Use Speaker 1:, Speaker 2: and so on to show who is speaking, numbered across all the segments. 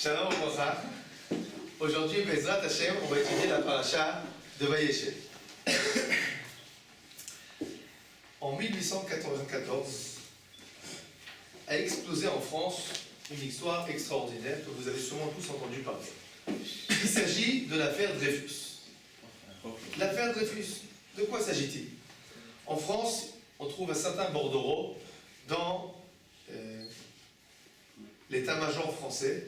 Speaker 1: Shalom Obracha. Aujourd'hui, Bezrat Hashem, on va étudier la paracha de Vayeshev. En 1894, a explosé en France une histoire extraordinaire que vous avez sûrement tous entendu parler. Il s'agit de l'affaire Dreyfus. L'affaire Dreyfus, de quoi s'agit-il? En France, on trouve un certain bordereau dans l'état-major français.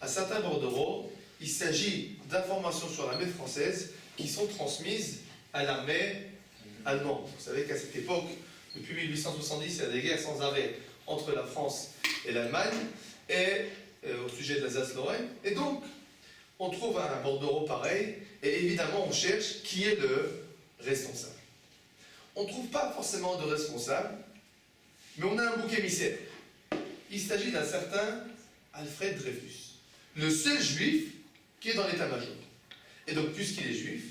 Speaker 1: À certains bordereaux, il s'agit d'informations sur l'armée française qui sont transmises à l'armée allemande. Vous savez qu'à cette époque, depuis 1870, il y a des guerres sans arrêt entre la France et l'Allemagne, et au sujet de l'Alsace-Lorraine. Et donc, on trouve un bordereau pareil, et évidemment, on cherche qui est le responsable. On ne trouve pas forcément de responsable, mais on a un bouc émissaire. Il s'agit d'un certain Alfred Dreyfus, le seul juif qui est dans l'état-major. Et donc, puisqu'il est juif,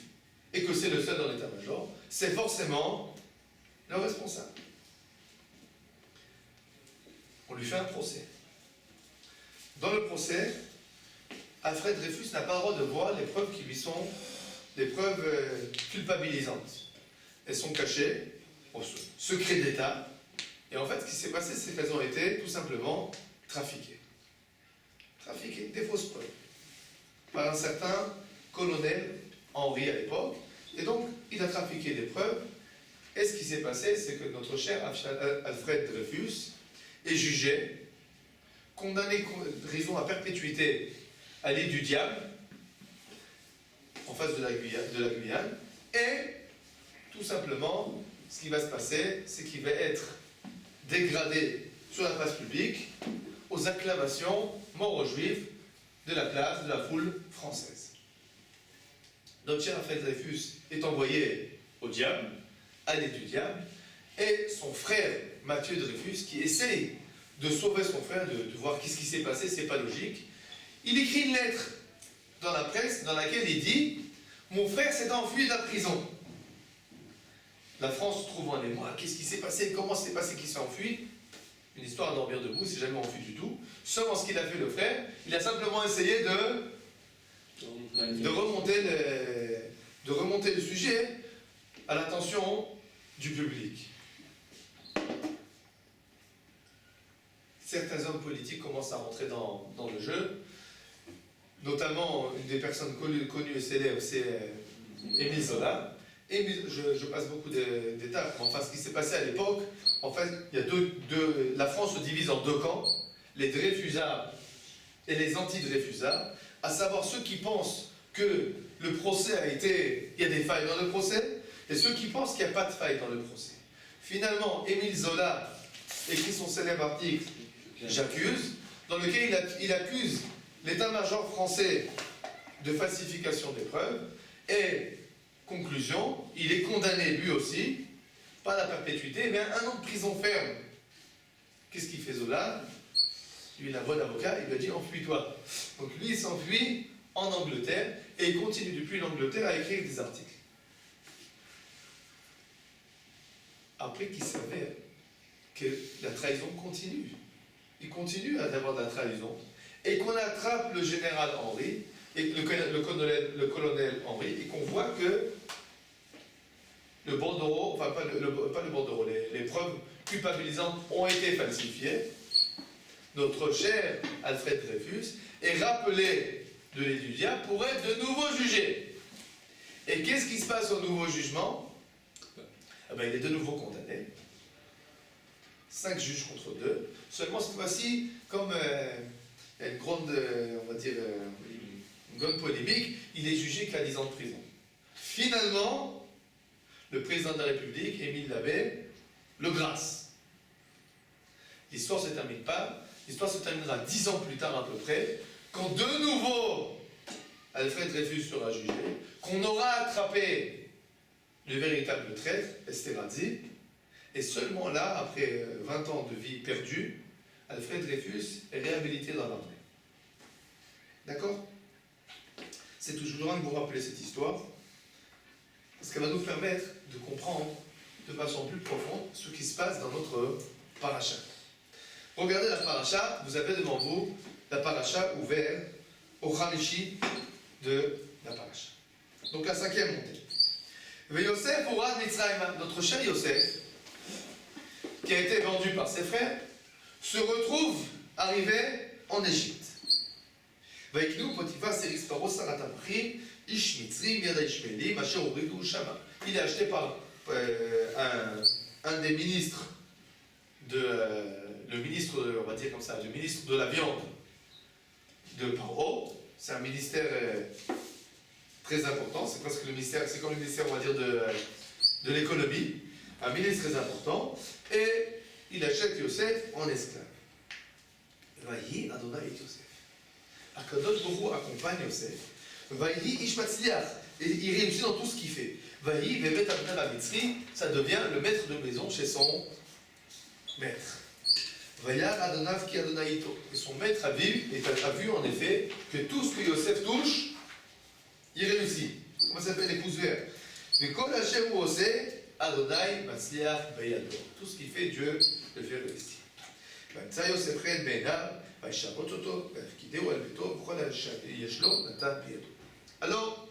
Speaker 1: et que c'est le seul dans l'état-major, c'est forcément le responsable. On lui fait un procès. Dans le procès, Alfred Dreyfus n'a pas le droit de voir les preuves qui lui sont des preuves culpabilisantes. Elles sont cachées au secret d'État. Et en fait, ce qui s'est passé, c'est qu'elles ont été tout simplement trafiquées. Trafiquées, des fausses preuves. Par un certain colonel Henri à l'époque. Et donc, il a trafiqué des preuves. Et ce qui s'est passé, c'est que notre cher Alfred Dreyfus est jugé, condamné prison à perpétuité à l'île du Diable, en face de la Guyane, et tout simplement, ce qui va se passer, c'est qu'il va être dégradé sur la place publique aux acclamations mort aux Juifs de la place, de la foule française. Notre cher Alfred Dreyfus est envoyé au diable, à l'île du Diable, et son frère Mathieu Dreyfus, qui essaye de sauver son frère, de voir qu'est-ce qui s'est passé, c'est pas logique, il écrit une lettre dans la presse dans laquelle il dit « Mon frère s'est enfui de la prison ». La France se trouve en émoi, qu'est-ce qui s'est passé, comment s'est passé qu'il s'est enfui? Une histoire à dormir debout, il s'est jamais enfui du tout. Seulement ce qu'il a fait le frère, il a simplement essayé de remonter le sujet à l'attention du public. Certains hommes politiques commencent à rentrer dans le jeu, notamment une des personnes connues et célèbres, c'est Émile Zola. Et je passe beaucoup d'étapes. Enfin, ce qui s'est passé à l'époque, en fait, il y a la France se divise en deux camps, les Dreyfusards et les anti-Dreyfusards, à savoir ceux qui pensent que le procès il y a des failles dans le procès, et ceux qui pensent qu'il n'y a pas de failles dans le procès. Finalement, Émile Zola écrit son célèbre article « J'accuse », dans lequel il accuse l'état-major français de falsification des preuves, et conclusion, il est condamné lui aussi, pas à la perpétuité, mais à 1 an de prison ferme. Qu'est-ce qu'il fait Zola? Lui, il a un bon avocat, il lui a dit « Enfuis-toi ». Donc lui, il s'enfuit en Angleterre, et il continue depuis l'Angleterre à écrire des articles. Après qu'il s'avère que la trahison continue. Il continue à avoir de la trahison. Et qu'on attrape le général Henri, et le colonel Henri, et qu'on voit que le bordereau, enfin pas le bordereau, les preuves culpabilisantes ont été falsifiées. Notre cher Alfred Dreyfus est rappelé de l'île du Diable pour être de nouveau jugé. Et qu'est-ce qui se passe au nouveau jugement? Il est de nouveau condamné. 5 juges contre 2. Seulement cette fois-ci, comme il y a une grande, on va dire, une grande polémique, il est jugé qu'à 10 ans de prison. Finalement, le président de la République, Émile Labbé, le grâce. L'histoire ne se termine pas. L'histoire se terminera 10 ans plus tard à peu près, quand de nouveau Alfred Dreyfus sera jugé, qu'on aura attrapé le véritable traître, Esterhazy, et seulement là, après 20 ans de vie perdue, Alfred Dreyfus est réhabilité dans l'armée. D'accord? C'est toujours de vous rappeler cette histoire, parce qu'elle va nous permettre de comprendre de façon plus profonde ce qui se passe dans notre paracha. Regardez la paracha, vous avez devant vous la paracha ouverte au Hamishi de la paracha. Donc la cinquième montée. Ve Yosef Orad Mitzrayim, notre cher Yosef, qui a été vendu par ses frères, se retrouve arrivé en Égypte. Vaiknu Potiphar Serix Paro Saratamachim, Ish Mitzrim Yada Ishmelim, Asher Uridu Shama. Il est acheté par un des ministres le ministre, on va dire comme ça, le ministre de la viande de Paro. C'est un ministère très important, c'est presque le ministère, c'est comme le ministère, on va dire, de l'économie, un ministre très important, et il achète Yosef en esclave. Vaïhi Adonai et Yosef. Akadosh Borou accompagne Yosef. Vaïhi Ish Matzliach, et il réussit dans tout ce qu'il fait. Vaïhi Vevet Abnei Mitzri, ça devient le maître de maison chez son maître. Vayar Adonav Ki Adonaïto. Et son maître a vu en effet que tout ce que Yosef touche, il réussit. Comment ça s'appelle les pouces verts? Mais Kol Hashem ou Oseh, Adonai Matzliach Bayado. Tout ce qu'il fait, Dieu le fait réussir. Vatsa Yosef Ren Beinav, Vaishamot Oto, Vafkideu Al Beto, V'chol Yeshlo, Natan Biyado. Alors,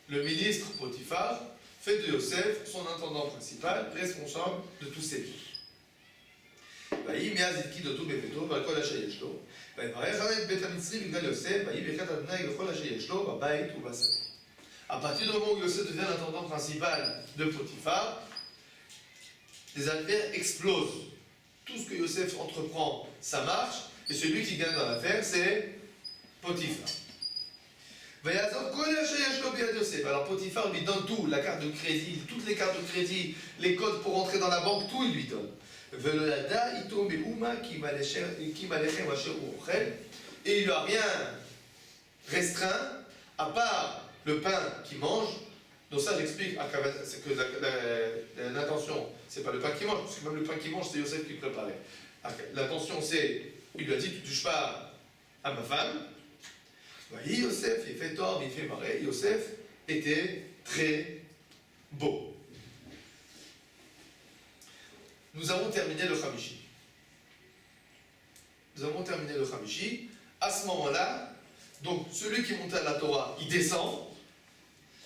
Speaker 1: le ministre Potiphar fait de Yosef son intendant principal, responsable de tous ses biens. ויהי מאז הפקיד אותו בביתו ועל כל אשר יש לו, ויברך את בית המצרי בגלל יוסף, ויהי ברכת אדוני בכל אשר יש לו, בבית ובשדה. À partir du moment où Yosef devient l'intendant principal de Potiphar, les affaires explosent. Tout ce que Yosef entreprend, ça marche, et celui qui gagne dans l'affaire, c'est Potiphar. Alors Potiphar lui donne tout, la carte de crédit, toutes les cartes de crédit, les codes pour entrer dans la banque, tout il lui donne. Et il ne lui a rien restreint, à part le pain qu'il mange. Donc ça j'explique, c'est que l'intention, c'est pas le pain qu'il mange, parce que même le pain qu'il mange, c'est Yosef qui le préparait. L'intention c'est, il lui a dit, tu ne touches pas à ma femme. Yosef, il fait tort, il fait marrer. Yosef était très beau. Nous avons terminé le Hamishi. À ce moment-là, donc celui qui montait à la Torah, il descend.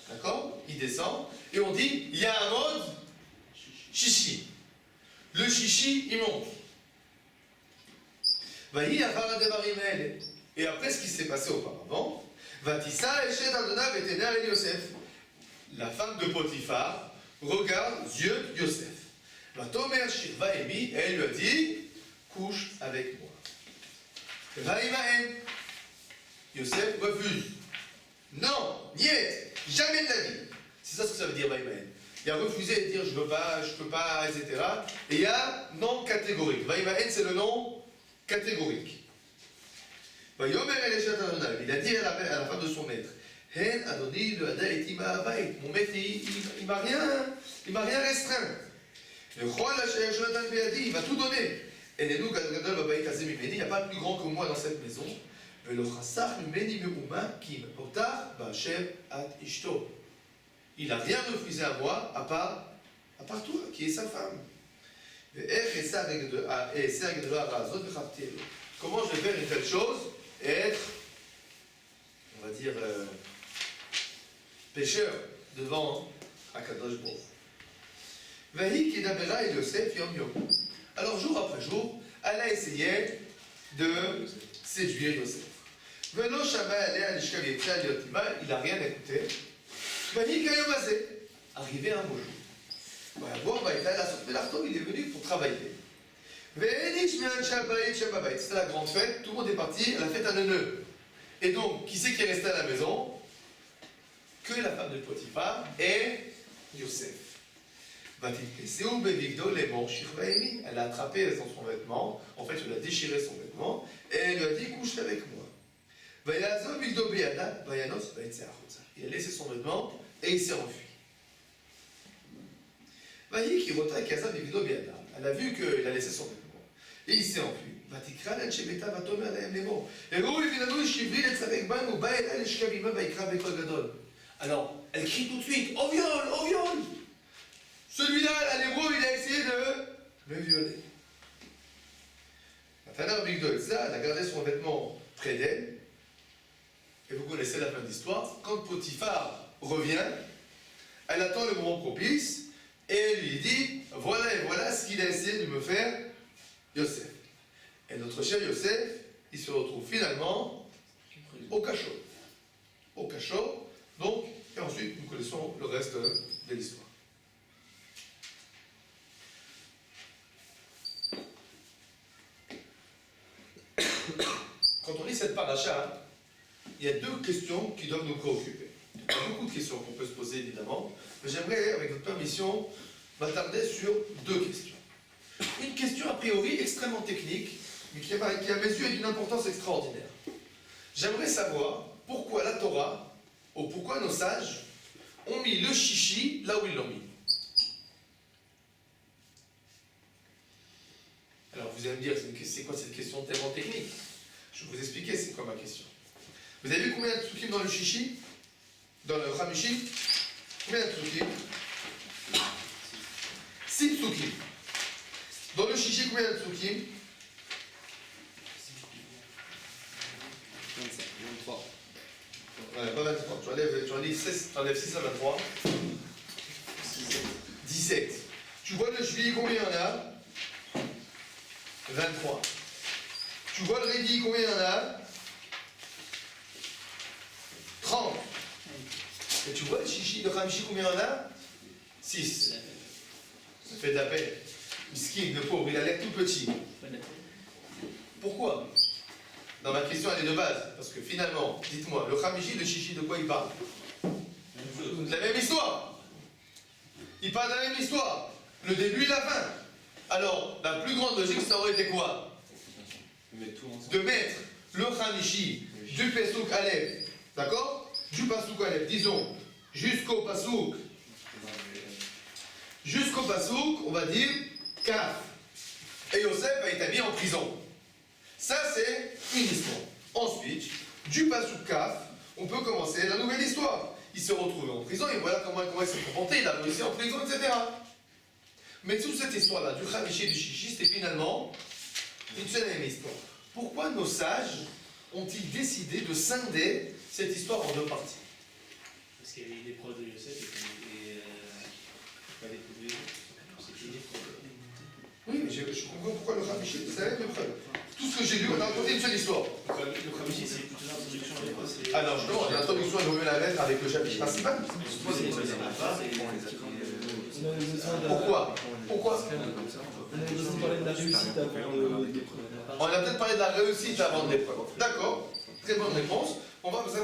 Speaker 1: D'accord? Il descend. Et on dit, il y a un mode Shishi. Le Shishi, il monte. Et après ce qui s'est passé auparavant, Vatissa Eshet Adonai Vetena El Yosef. La femme de Potiphar regarde yeux Yosef. Vatomer Shirva Emi, elle lui a dit, couche avec moi. Vaïmaen. Yosef refuse. Non, niet, jamais de la vie. C'est ça ce que ça veut dire Vaïmaen. Il a refusé de dire je veux pas, je peux pas, etc. Et il y a non catégorique. Vaïmaen c'est le nom catégorique. Vayomer El Eshet Adonai. Il a dit à la femme de son maître. Hen Adoni le Hada et Tima Abayt. Mon maître il m'a rien restreint. Il va tout donner. Il n'y a pas plus grand que moi dans cette maison. Il n'a rien refusé à moi, à part toi, qui est sa femme. Comment je vais faire une telle chose et être, on va dire, pécheur devant Akadosh Baruch. Alors jour après jour, elle a essayé de séduire Yosef. Il n'a rien écouté. Arrivé un beau jour. Il est venu pour travailler. C'était la grande fête, tout le monde est parti à la fête à Neuneu. Et donc, qui c'est qui est resté à la maison? Que la femme de Potiphar et Yosef. Elle a attrapé dans son vêtement, en fait elle a déchiré son vêtement, et elle lui a dit couche avec moi. Il a laissé son vêtement et il s'est enfui. Elle a vu qu'il a laissé son vêtement et il s'est enfui. Alors elle crie tout de suite au viol, au viol. Celui-là, l'hébreu, il a essayé de me violer. Elle a gardé son vêtement près d'elle. Et vous connaissez la fin de l'histoire. Quand Potiphar revient, elle attend le moment propice et elle lui dit, voilà et voilà ce qu'il a essayé de me faire, Yosef. Et notre cher Yosef, il se retrouve finalement au cachot. Au cachot, donc, et ensuite nous connaissons le reste de l'histoire. Quand on lit cette paracha, il y a deux questions qui doivent nous préoccuper. Il y a beaucoup de questions qu'on peut se poser évidemment, mais j'aimerais, avec votre permission, m'attarder sur deux questions. Une question a priori extrêmement technique, mais qui à mes yeux est d'une importance extraordinaire. J'aimerais savoir pourquoi la Torah, ou pourquoi nos sages, ont mis le chichi là où ils l'ont mis. Alors vous allez me dire, c'est quoi cette question tellement technique? Je vais vous expliquer c'est quoi ma question. Vous avez vu combien de psukim dans le chichi? Dans le Hamishi? Combien de psukim? 6 psukim. Dans le chichi, combien de psukim?
Speaker 2: 23.
Speaker 1: Ouais, pas 23. Tu enlèves 6 à 23. 17. Tu vois le juillet, combien il y en a? 23. Tu vois le rédi, combien il y en a? 30. Et tu vois le chichi de Hamishi, combien il y en a? 6. Ça fait de la peine. Miskin, le pauvre, il a l'air tout petit. Pourquoi? Dans ma question, elle est de base. Parce que finalement, dites-moi, le Hamishi, le chichi, de quoi il parle? De la même histoire. Il parle de la même histoire. Le début et la fin. Alors, la plus grande logique, ça aurait été quoi? De mettre le Hamishi du Pessouk Aleph, d'accord? Du Passouk Aleph, disons, jusqu'au Passouk, on va dire, Kaf. Et Yosef a été mis en prison. Ça, c'est une histoire. Ensuite, du Passouk Kaf, on peut commencer la nouvelle histoire. Il s'est retrouvé en prison, et voilà comment il s'est comporté, il a réussi en prison, etc. Mais toute cette histoire-là, du Hamishi et du Chichi, c'est finalement une seule et même histoire. Pourquoi nos sages ont-ils décidé de scinder cette histoire en deux parties?
Speaker 3: Parce qu'il y avait des preuves de Yosef et pas des preuves de c'était des preuves.
Speaker 1: Oui, mais je comprends pourquoi le Hamishi, c'est la même preuve. Tout ce que j'ai lu, on a raconté une seule histoire.
Speaker 3: Le Hamishi, c'est plutôt l'introduction à l'époque.
Speaker 1: Alors, justement, l'introduction est revenue à la lettre avec le chapitre principal. Pourquoi?
Speaker 2: On avait aussi parlé de la réussite avant l'épreuve.
Speaker 1: On a peut-être parlé de la réussite avant l'épreuve. D'accord, très bonne réponse. On va vous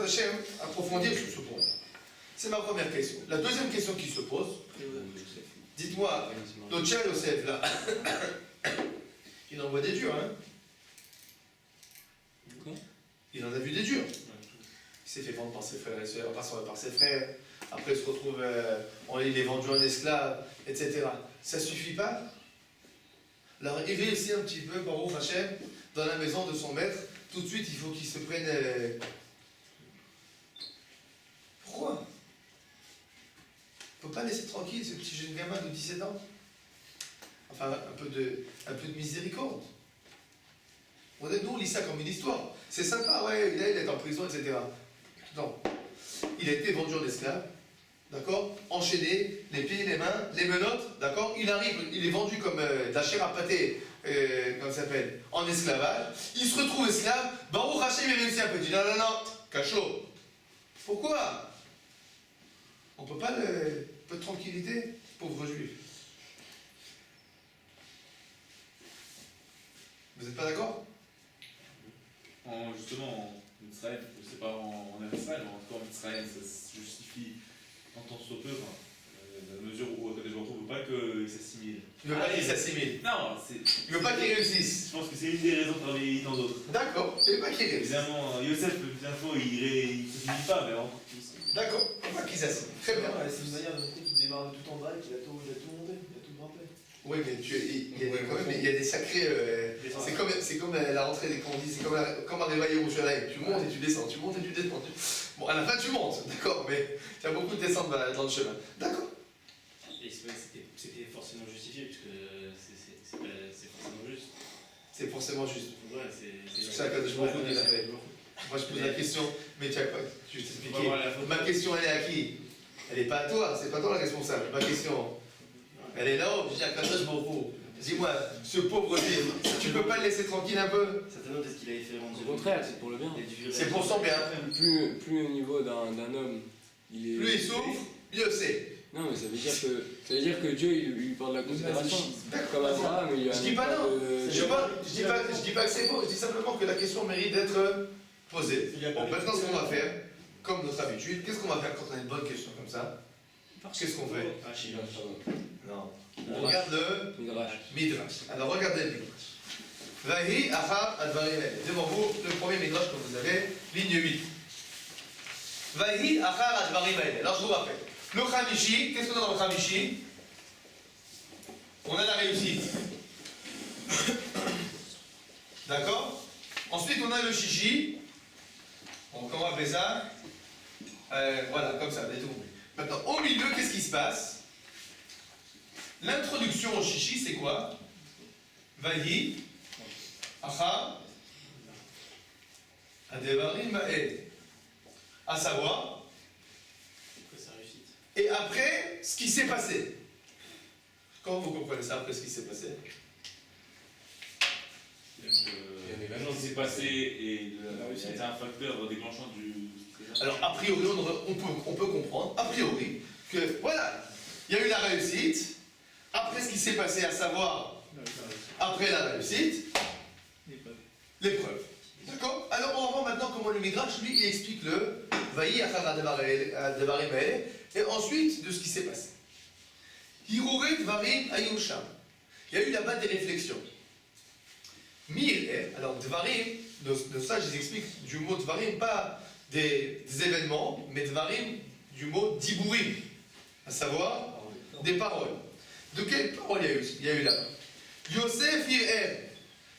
Speaker 1: approfondir sur ce point. C'est ma première question. La deuxième question qui se pose, dites-moi, notre cher Yosef, là, il envoie des durs, hein? Il en a vu des durs. Il s'est fait vendre par ses frères et sœurs, par ses frères. Après, il se retrouve, il est vendu en esclave, etc. Ça suffit pas? Alors, il réussit un petit peu, Baruch Hashem, dans la maison de son maître. Tout de suite, il faut qu'il se prenne. Pourquoi? On ne peut pas laisser tranquille ce petit jeune gamin de 17 ans? Enfin, un peu de miséricorde. Nous, on lit ça comme une histoire. C'est sympa, ouais, il est en prison, etc. Non. Il a été vendu en esclave, d'accord? Enchaîné, les pieds, les mains, les menottes, d'accord? Il arrive, il est vendu comme de la chair à pâté, comment ça s'appelle, en esclavage. Il se retrouve esclave. Baruch Hashem, il réussit un peu. Il dit non, cachot. Pourquoi? On ne peut pas un peu de tranquillité, pauvre juif. Vous n'êtes pas d'accord?
Speaker 4: Justement, en Israël, je ne sais pas en Israël, mais en tout cas en Israël, ça se justifie en tant soit peu, dans la mesure où je ne trouve pas qu'il s'assimile.
Speaker 1: Il ne veut pas qu'il s'assimile.
Speaker 4: Non,
Speaker 1: il ne veut pas qu'il réussisse.
Speaker 4: Je pense que c'est une des raisons de travailler dans d'autres.
Speaker 1: D'accord, il ne veut pas qu'il réussisse.
Speaker 4: Évidemment, Yosef, bien sûr, il ne s'assimile pas, mais encore plus.
Speaker 1: D'accord, il ne veut pas qu'il s'assimile. Très bien.
Speaker 2: C'est une manière de montrer qu'il démarre de tout en bas et qu'il a tout monté, il a tout grimpé.
Speaker 1: Oui, mais il y a des sacrés. C'est comme la rentrée des candis, c'est comme arriver à Yerushalayim. Tu montes et tu descends, tu montes et tu descends. Bon, à la fin, tu montes, d'accord, mais tu as beaucoup de descentes dans le chemin. D'accord.
Speaker 3: Et c'était forcément justifié, puisque c'est forcément juste.
Speaker 1: C'est forcément juste.
Speaker 3: Ouais, c'est
Speaker 1: ça que je me dis la paix. Moi je pose la question, mais tu as quoi? Je vais
Speaker 3: On va
Speaker 1: t'expliquer.
Speaker 3: voir la photo.
Speaker 1: Ma question elle est à qui? Elle n'est pas à toi, c'est pas toi la responsable. Ma question, elle est là-haut. Je dis à Kadosh Baruch. Dis-moi, ce pauvre vivre, tu peux pas le laisser tranquille un peu?
Speaker 5: Certainement, peut-être qu'il avait fait rendre.
Speaker 2: Au contraire, c'est pour le bien.
Speaker 1: C'est pour son bien.
Speaker 2: Plus au niveau d'un homme, il est.
Speaker 1: Plus il souffre, mieux c'est.
Speaker 2: Non, mais ça veut dire que Dieu il lui porte de la considération. Comme Abraham, il lui a.
Speaker 1: Je dis pas non. Je dis pas que c'est faux, je dis simplement que la question mérite d'être posée. Bon, maintenant ce qu'on va faire, comme notre habitude, qu'est-ce qu'on va faire quand on a une bonne question comme ça? Qu'est-ce qu'on fait? Non. On regarde le
Speaker 2: Midrash.
Speaker 1: Midrash. Alors regardez le Midrash. Vahi achar advarim haele. Devant vous, le premier Midrash que vous avez, ligne 8. Vahi achar advarim haele. Alors je vous rappelle. Le Khamishi, qu'est-ce qu'on a dans le Khamishi? On a la réussite. D'accord? Ensuite, on a le Shishi. Donc, on va appeler ça. Voilà, comme ça, vous avez tout compris. Maintenant, au milieu, qu'est-ce qui se passe? L'introduction au Shishi, c'est quoi? Vahi, Acha, Adevarim haele. À savoir.
Speaker 3: Sa réussite.
Speaker 1: Et après, ce qui s'est passé. Comment vous comprenez ça après ce qui s'est passé?
Speaker 4: L'événement qui s'est passé et ça a été un facteur déclenchant du.
Speaker 1: Alors, a priori, on peut comprendre, a priori, que voilà, il y a eu la réussite, après ce qui s'est passé, à savoir, après la réussite, l'épreuve. D'accord? Alors, on va voir maintenant comment le Midrash, lui, il explique le Vahi achar advarim haele, et ensuite de ce qui s'est passé. Hiruret dvarim ayusham. Il y a eu là-bas des réflexions. Alors Dvarim, de ça je vous explique du mot Dvarim, pas des événements, mais Dvarim du mot Diburim, à savoir des paroles. De quelles paroles il y a eu là-bas? Yosef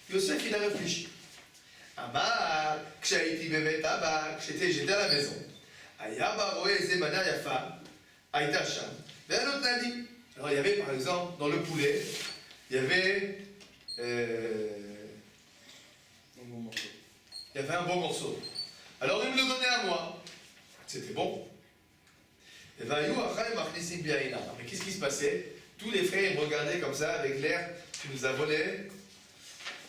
Speaker 1: Yosef il a réfléchi. Amar, Kshaiti Bemet Abba, j'étais à la maison. Ayaba Roe Zemana Yafa, Aïta Sham. Alors il y avait par exemple dans le poulet, il y avait un bon morceau. Alors il me le donnait à moi. C'était bon. Et mais qu'est-ce qui se passait? Tous les frères ils me regardaient comme ça avec l'air, tu nous as volé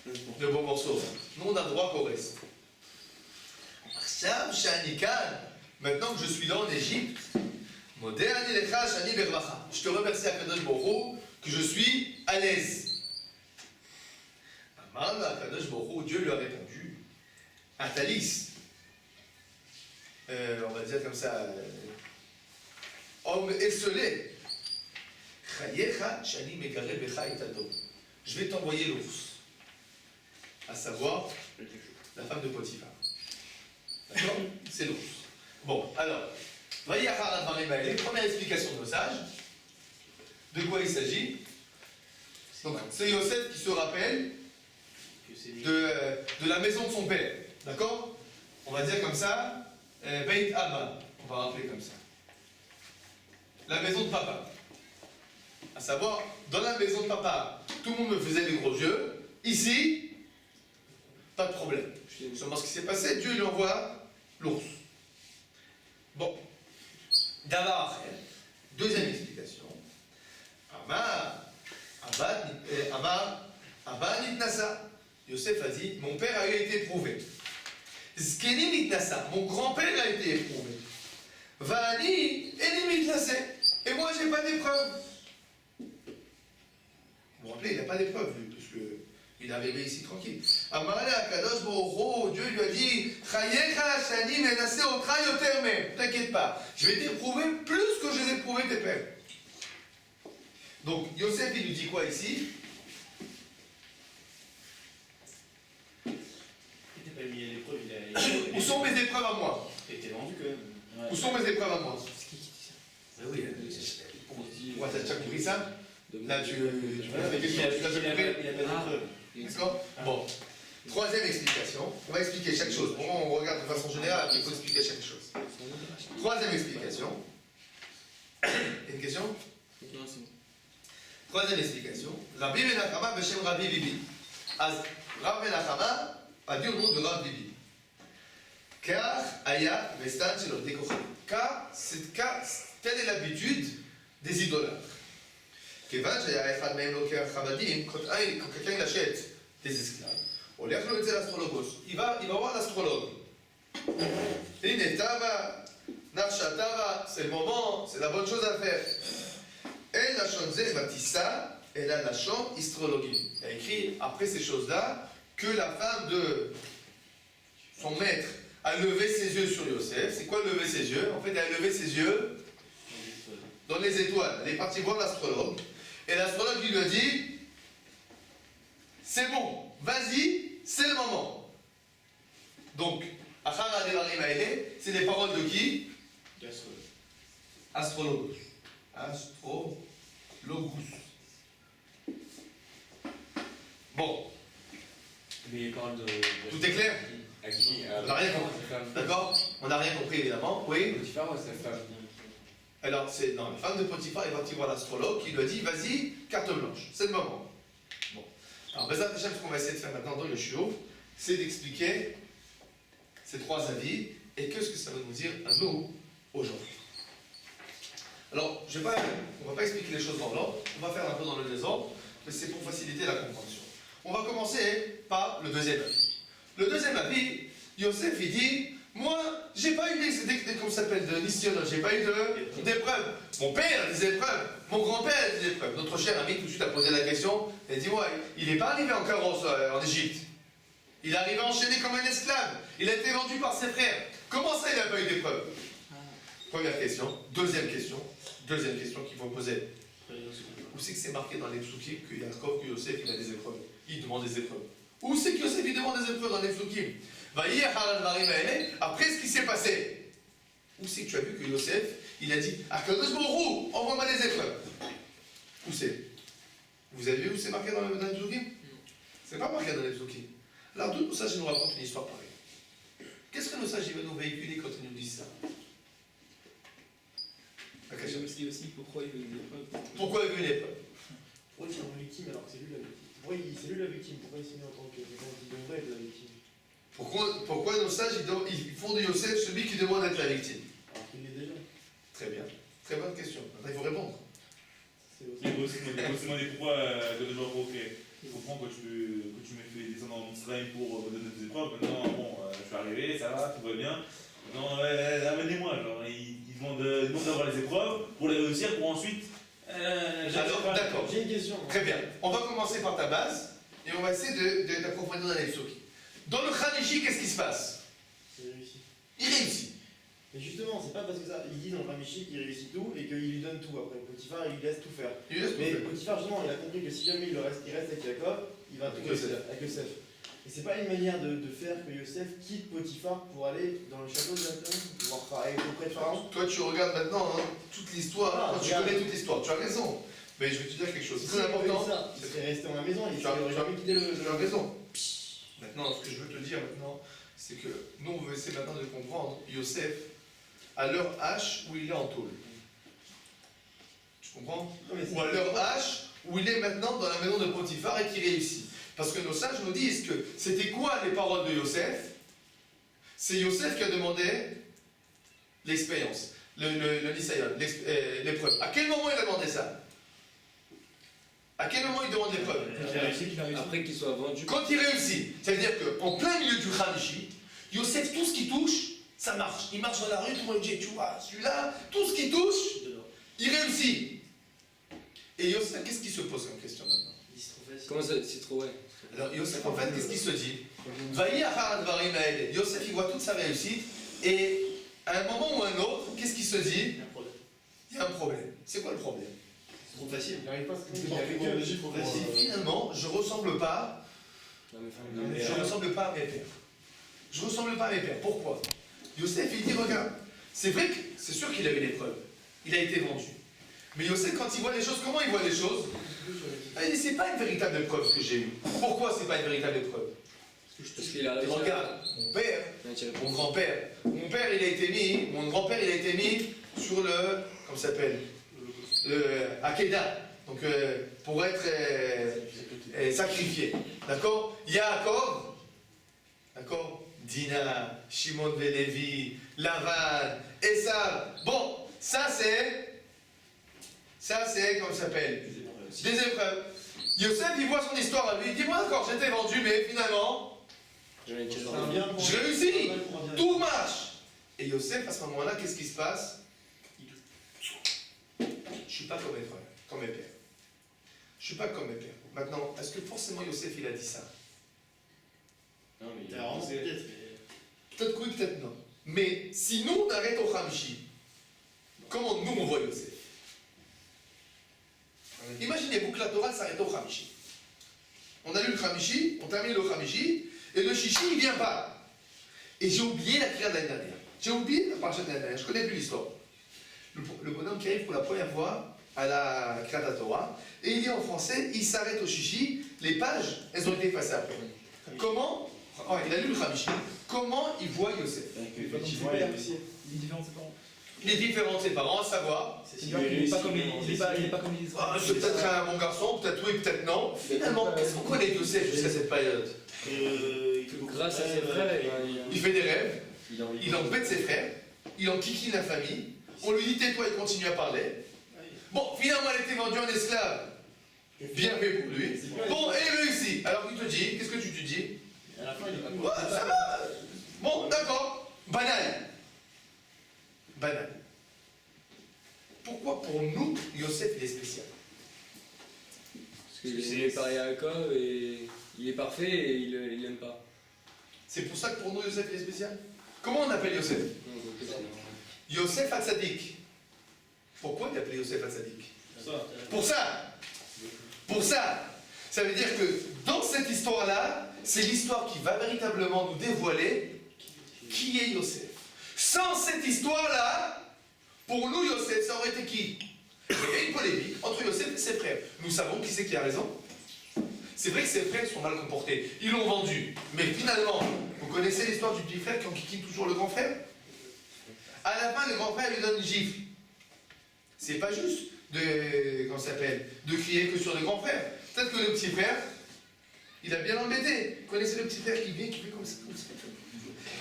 Speaker 1: le bon morceau. Nous on a droit qu'au reste. Maintenant que je suis là en Égypte, je te remercie à Kadosh Baruch Hu que je suis à l'aise. Kadosh Baruch Hu, Dieu lui a répondu, Atalis, on va dire comme ça, homme esselé, je vais t'envoyer l'ours, à savoir la femme de Potiphar. D'accord? C'est l'ours. Bon, alors, première explication de nos sages. De quoi il s'agit? Donc, c'est Yosef qui se rappelle de la maison de son père. D'accord? On va dire comme ça, Beit Abba, on va rappeler comme ça. La maison de papa. À savoir, dans la maison de papa, tout le monde me faisait des gros yeux. Ici, pas de problème. Seulement ce qui s'est passé, Dieu lui envoie l'ours. Bon. D'abord, deuxième explication. Abba nitnasa. Yosef a dit, mon père a été éprouvé. Zkeni nitnasa, mon grand-père a été éprouvé. Vani eni nitnasa. Et moi, j'ai pas d'épreuve. Vous vous rappelez, il n'a pas d'épreuve, lui, parce qu'il est arrivé ici tranquille. Amarale Akadosh Baruch Hu, Dieu lui a dit, Chayecha shani menase otra yoter me. T'inquiète pas, je vais t'éprouver plus que je les ai éprouvés tes pères. Donc, Yosef, il nous dit quoi ici?
Speaker 3: Il n'était pas mis à l'épreuve, il a.
Speaker 1: Où sont mes épreuves à moi?
Speaker 3: Il était vendu quand même.
Speaker 1: Où sont mes épreuves à moi?
Speaker 3: C'est qui dit ça?
Speaker 1: Ben oui, ouais, t'as déjà compris ça? Là, tu
Speaker 3: Il a pas d'épreuve.
Speaker 1: D'accord? Bon. Troisième explication. On va expliquer chaque chose. Pour moi, on regarde de façon générale, il faut expliquer chaque chose. Troisième explication. Une question?
Speaker 2: Non, c'est bon.
Speaker 1: Troisième explication. Rabbi Menachama Beshem Rabbi Bibi. Rav Menachama a dit au nom de Rav Bibi. car Aya Vestan chez leur décoration. Car, telle est l'habitude des idolâtres. Quand quelqu'un achète des esclaves, on les achète l'astrologos. Il va voir l'astrologue. Et Netava, Narchatava, c'est le moment, c'est la bonne chose à faire. Et la chanze Batissa, elle a la chambre astrologie. Il a écrit après ces choses-là que la femme de son maître a levé ses yeux sur Yosef. C'est quoi lever ses yeux? En fait, elle a levé ses yeux dans les étoiles. Elle est partie voir l'astrologue. Et l'astrologue lui a dit, c'est bon, vas-y, c'est le moment. Donc, c'est les paroles de qui? Astrologue. Astrologus. Bon.
Speaker 3: Mais il parle de.
Speaker 1: Tout est clair?
Speaker 2: À qui?
Speaker 1: On n'a rien compris. D'accord? On n'a rien compris évidemment. Oui?
Speaker 2: Potiphar ou sa femme?
Speaker 1: Alors, c'est dans la femme de Potiphar, il va voir l'astrologue qui lui a dit, vas-y, carte blanche, c'est le moment. Bon. Alors, Bezat Hashem, ce qu'on va essayer de faire maintenant dans le chiot, c'est d'expliquer ces trois avis et qu'est-ce que ça veut nous dire à nous aujourd'hui. Alors, on ne va pas expliquer les choses dans l'ordre, on va faire un peu dans le désordre, mais c'est pour faciliter la compréhension. On va commencer par le deuxième avis. Le deuxième avis, Yosef, il dit, moi, j'ai pas eu comment ça s'appelle, de nissionnot, j'ai pas eu d'épreuves. Mon père a des épreuves, mon grand-père a des épreuves. Notre cher ami tout de suite a posé la question, il a dit, ouais, il n'est pas arrivé en carrosse en Égypte. Il est arrivé enchaîné comme un esclave. Il a été vendu par ses frères. Comment ça, il n'a pas eu d'épreuves? Première question. Deuxième question qu'il faut poser. Où c'est que c'est marqué dans les psukim que Yaakov, que Yosef, il a des épreuves? Il demande des épreuves. Où c'est que Yosef, il demande des épreuves dans les psukim? Après ce qui s'est passé, où c'est que tu as vu que Yosef, il a dit, Akadosh Baruch Hu, envoie-moi des épreuves? Où c'est? Vous avez vu où c'est marqué dans les psukim? C'est pas marqué dans les psukim. Alors d'où nos sages nous racontent une histoire pareille? Qu'est-ce que nos sages veulent nous véhiculer quand ils nous disent ça?
Speaker 5: Je me dis aussi pourquoi il veut une épreuve.
Speaker 1: Pourquoi il veut une épreuve?
Speaker 6: Pourquoi il est victime alors que c'est lui la victime? Pourquoi c'est lui la victime? Pourquoi il s'est mis en tant que quelqu'un qui devrait être la victime?
Speaker 1: Pourquoi nos sages ils font de Yosef celui qui demande d'être la victime?
Speaker 6: Alors qu'il l'est déjà.
Speaker 1: Très bien. Très bonne question. Maintenant il faut répondre.
Speaker 6: C'est aussi.
Speaker 4: Mais aussi demander pourquoi de le genre, ok, je comprends que tu m'as fait descendre en Israël pour me donner des épreuves. Maintenant, bon, je suis arrivé, ça va, tout va bien. Maintenant, amenez-moi. Genre, ils demandent d'avoir les épreuves pour les réussir, pour ensuite.
Speaker 1: Alors, d'accord.
Speaker 6: J'ai une question.
Speaker 1: Très bien. On va commencer par ta base et on va essayer d'approfondir dans les psukim. Dans le Khanishi, qu'est-ce qui se passe?
Speaker 6: C'est réussi.
Speaker 1: Il réussit.
Speaker 6: Mais justement, c'est pas parce que ça. Il dit dans le Ramichi qu'il réussit tout et qu'il lui donne tout après. Potiphar, il lui laisse tout faire.
Speaker 1: Il laisse tout
Speaker 6: Mais
Speaker 1: faire.
Speaker 6: Potiphar, justement, il a compris que si jamais il reste avec Jacob, il va tout réussir avec Yosef. Et c'est pas une manière de faire que Yosef quitte Potiphar pour aller dans le château directement, pour pouvoir aller auprès de Pharaon.
Speaker 1: Toi, tu regardes maintenant toute l'histoire. Tu connais toute l'histoire. Tu as raison. Mais je vais te dire quelque chose. C'est très important.
Speaker 6: Il serait resté dans la maison, il
Speaker 1: Tu as
Speaker 6: aurait jamais quitté le.
Speaker 1: Tu as raison. Maintenant, ce que je veux te dire maintenant, c'est que nous, on veut essayer maintenant de comprendre Yosef à leur H où il est en tôle. Tu comprends? Ou à leur H où il est maintenant dans la maison de Potiphar et qui réussit. Parce que nos sages nous disent que c'était quoi les paroles de Yosef? C'est Yosef qui a demandé l'expérience, le nisayon, l'épreuve. À quel moment il a demandé ça? À quel moment il demande l'épreuve?
Speaker 2: Après qu'il soit vendu.
Speaker 1: Quand il réussit. C'est-à-dire qu'en plein milieu du Khanishi, Yosef, tout ce qui touche, ça marche. Il marche dans la rue, tout le monde dit, tu vois, celui-là, tout ce qui touche, il réussit. Et Yosef, qu'est-ce qui se pose comme question maintenant?
Speaker 2: Comment ça, c'est trop, ouais.
Speaker 1: Alors Yosef, en fait, qu'est-ce qu'il se dit? Yosef, il voit toute sa réussite, et à un moment ou à un autre, qu'est-ce qu'il se dit? Il y a un problème. C'est quoi le problème?
Speaker 3: C'est trop facile.
Speaker 6: Il n'arrive pas à se
Speaker 3: C'est
Speaker 6: concentrer avec eux.
Speaker 3: trop facile.
Speaker 1: Finalement, je ressemble pas à mes pères. Je ressemble pas à mes pères. Pourquoi? Yosef, il dit, regarde, c'est vrai que c'est sûr qu'il a eu l'épreuve. Il a été vendu. Mais Yosef, quand il voit les choses, comment il voit les choses? Il dit, c'est pas une véritable épreuve que j'ai eue. Pourquoi c'est pas une véritable épreuve?
Speaker 2: Parce qu'il a réussi.
Speaker 1: Regarde, mon père, mon grand-père, mon grand-père, il a été mis sur le, comment ça s'appelle? Le Akeda. Donc, pour être sacrifié. D'accord? Yaakov, d'accord? Dina, Shimon ben Levi, Lavan, Esav. Bon, ça c'est, comment ça s'appelle? Des épreuves. Yosef, il voit son histoire à lui, il dit, moi d'accord, j'étais vendu, mais finalement, je réussis, tout marche. Et Yosef, à ce moment-là, qu'est-ce qui se passe? Je ne suis pas comme mes frères, comme mes pères. Je ne suis pas comme mes pères. Maintenant, est-ce que forcément Yosef, il a dit ça?
Speaker 2: Non, mais il
Speaker 3: Alors,
Speaker 2: a
Speaker 3: peut-être, mais.
Speaker 1: Peut-être que oui, peut-être non. Mais si nous, on arrête au Hamshi, comment nous, on voit Yosef? Imaginez-vous que la Torah s'arrête au Hamshi. On a lu le Hamshi, on termine le Hamshi, et le Shishi, il ne vient pas. Et j'ai oublié la prière de l'année dernière. J'ai oublié la parasha de l'année dernière, je ne connais plus l'histoire. Le bonhomme qui arrive pour la première fois à la Kriyat Torah, et il dit en français, il s'arrête au Shishi, les pages, elles ont été effacées après. Comment? Oh, il a lu le Hamshi. Comment il voit Yosef?
Speaker 5: Il est différent de ses parents.
Speaker 1: Il est différent de ses parents, à savoir.
Speaker 5: Il n'est pas comme les autres.
Speaker 1: Ah, c'est peut-être un bon garçon, peut-être oui, peut-être non. Finalement, qu'est-ce qu'on connaît de Yosef jusqu'à cette période?
Speaker 2: Grâce à ses frères,
Speaker 1: Il fait des rêves, il embête ses frères, il enquiquine la famille, on lui dit tais-toi, il continue à parler. Bon, finalement, elle était vendue en esclave. Bien fait pour lui. Bon, et il réussit. Alors, il te dit, qu'est-ce que tu te dis?
Speaker 3: À la fin, il est pas
Speaker 1: Ouais, ça va. Bon, d'accord. Banal. Banal. Pourquoi pour nous, Yosef, il est spécial?
Speaker 2: Parce qu'il est pareil à Yaakov et il est parfait et il l'aime pas.
Speaker 1: C'est pour ça que pour nous, Yosef, il est spécial? Comment on appelle Yosef? Yosef Hatzadik. Pourquoi il appelé Yosef Hatzadik? Pour ça. Pour ça. Ça veut dire que dans cette histoire-là, c'est l'histoire qui va véritablement nous dévoiler qui est Yosef. Sans cette histoire-là, pour nous, Yosef, ça aurait été qui? Il y a une polémique entre Yosef et ses frères. Nous savons qui c'est qui a raison. C'est vrai que ses frères sont mal comportés. Ils l'ont vendu. Mais finalement, vous connaissez l'histoire du petit frère qui enquiquine toujours le grand frère? À la fin, le grand frère lui donne une gifle. C'est pas juste de crier que sur le grand frère. Peut-être que le petit frère, il a bien embêté. Vous connaissez le petit frère qui vient, qui fait comme ça.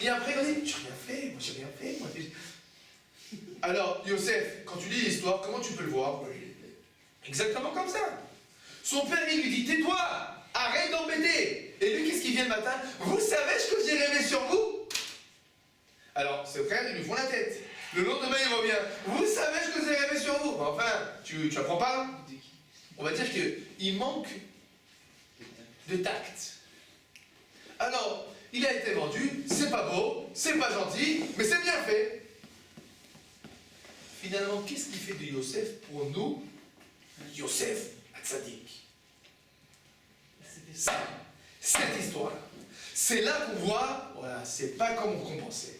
Speaker 1: Et après, il dit, j'ai rien fait, moi j'ai rien fait. Moi. Alors, Yosef, quand tu lis l'histoire, comment tu peux le voir? Exactement comme ça. Son père, il lui dit, tais-toi, arrête d'embêter. Et lui, qu'est-ce qu'il vient le matin? Vous savez ce que j'ai rêvé sur vous? Alors, ses frères, ils lui font la tête. Le lendemain, il revient. Vous savez ce que j'ai rêvé sur vous? Enfin, tu apprends pas? On va dire qu'il manque de tact. Alors, il a été vendu, c'est pas beau, c'est pas gentil, mais c'est bien fait. Finalement, qu'est-ce qui fait de Yosef pour nous Yosef Hatzadik? Ça, cette histoire-là. C'est là qu'on voit, voilà, c'est pas comme on pensait.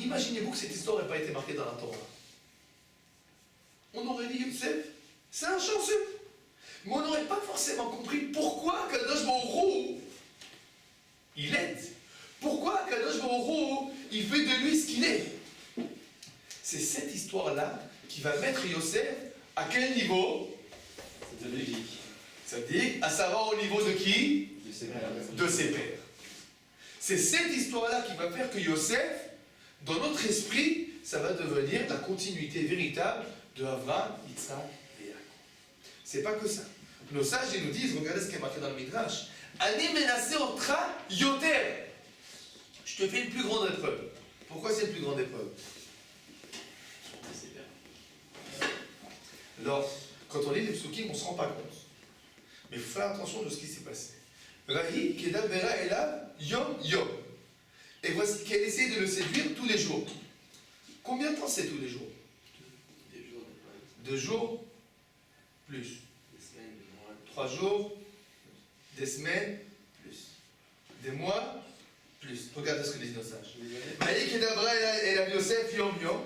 Speaker 1: Imaginez-vous que cette histoire n'ait pas été marquée dans la Torah. On aurait dit Yosef, c'est un chanceux. Mais on n'aurait pas forcément compris pourquoi Kadosh Baruch Hu, il aide. Pourquoi Kadosh Baruch Hu, il fait de lui ce qu'il est. C'est cette histoire-là qui va mettre Yosef à quel niveau? Ça veut dire, à savoir au niveau de qui? De ses pères. C'est cette histoire-là qui va faire que Yosef, dans notre esprit, ça va devenir la continuité véritable de Avraham, Yitzhak et Yaakov. C'est pas que ça. Nos sages, ils nous disent, regardez ce qui est marqué dans le Midrash, Ani menaseh otra yoter. Je te fais une plus grande épreuve. Pourquoi c'est une plus grande épreuve? Alors, quand on lit les psukim, on ne se rend pas compte. Mais il faut faire attention de ce qui s'est passé. Rahi kedabera elav yom yom. Et voici qu'elle essaie de le séduire tous les jours. Combien de temps c'est tous les jours? 2 jours plus. 3 jours, des semaines plus. Des mois plus. Regardez ce que disent nos sages. Rahi kedabera elav Yosef yom yom.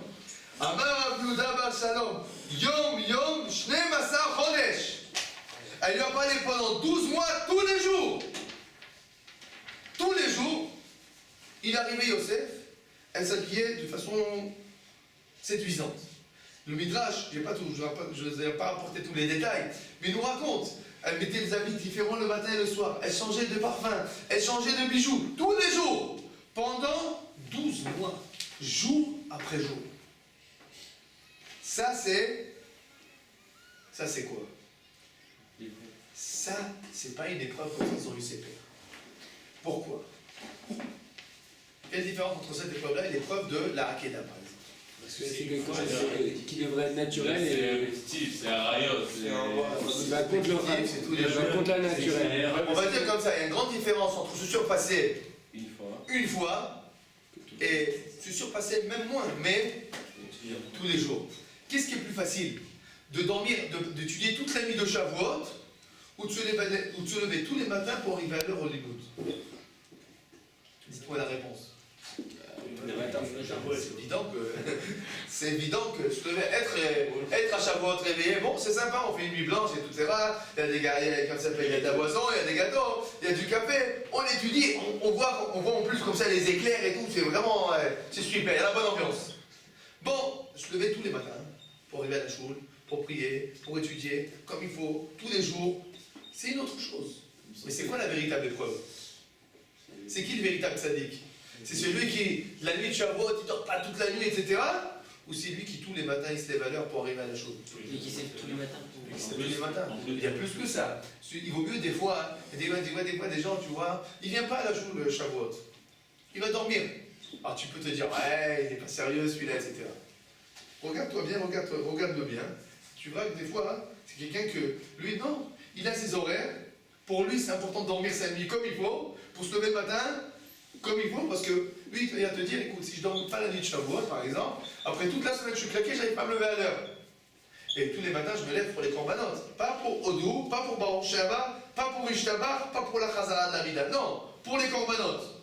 Speaker 1: Amar Rav Yehuda bar Shalom, Yom Yom, 12 Chodesh. Elle lui a parlé pendant 12 mois, tous les jours. Tous les jours, il arrivait Yosef, elle s'habillait de façon séduisante. Le Midrash, je ne vais pas rapporter tous les détails, mais il nous raconte Elle mettait des habits différents le matin et le soir. Elle changeait de parfum. Elle changeait de bijoux. Tous les jours. Pendant 12 mois. Jour après jour. Ça, c'est quoi? Ça, c'est pas une épreuve comme ils ont eu ses pères. Pourquoi? Quelle différence entre cette épreuve-là et l'épreuve de la Hakeda, par exemple?
Speaker 2: Parce que c'est quelque chose qui devrait être naturel
Speaker 7: C'est
Speaker 2: et
Speaker 7: répétitif, c'est un riot.
Speaker 2: il va contre le
Speaker 1: C'est tous les
Speaker 2: il va
Speaker 1: jours.
Speaker 2: contre la naturelle.
Speaker 1: On va dire comme ça, il y a une grande différence entre se surpasser
Speaker 7: Une fois.
Speaker 1: une fois et se surpasser même moins, mais tous les jours. Qu'est-ce qui est plus facile? De dormir, d'étudier toute la nuit de Shavuot ou de se lever tous les matins pour arriver à l'heure au Limoud? Dites-moi la réponse. C'est évident que je devais être à Shavuot réveillé. Bon, c'est sympa, on fait une nuit blanche et tout, c'est rare. Il y a des gars, comme ça s'appelle, il y a de la boisson, il y a des gâteaux, il y a du café. On étudie, on voit en plus comme ça les éclairs et tout. C'est vraiment, c'est super, il y a la bonne ambiance. Bon, je levais tous les matins pour arriver à la choule, pour prier, pour étudier, comme il faut, tous les jours. C'est une autre chose. Mais c'est quoi la véritable épreuve? C'est qui le véritable sadique? C'est celui qui, la nuit de Shavuot, il ne dort pas toute la nuit, etc. Ou c'est lui qui, tous les matins, il se lève à l'heure pour arriver à la chose?
Speaker 3: Et qui sait tous les matins.
Speaker 1: Tous les matins. Il y a plus que ça. Il vaut mieux des fois, des fois des gens, tu vois, il ne vient pas à la jour le Shavuot. Il va dormir. Alors tu peux te dire, ouais, il n'est pas sérieux celui-là, etc. Regarde-toi bien, regarde-le bien. Tu vois que des fois, c'est quelqu'un que, lui, non, il a ses horaires. Pour lui, c'est important de dormir sa nuit comme il faut, pour se lever le matin comme il faut, parce que lui, il va te dire, écoute, si je ne dors pas la nuit de Shavuot, par exemple, après toute la semaine que je suis claqué, je n'arrive pas à me lever à l'heure. Et tous les matins, je me lève pour les corbanotes. Pas pour Odou, pas pour Baruch Shabbat, pas pour Ishtabar, pas pour la Chazara de la Rida. Non, pour les corbanotes.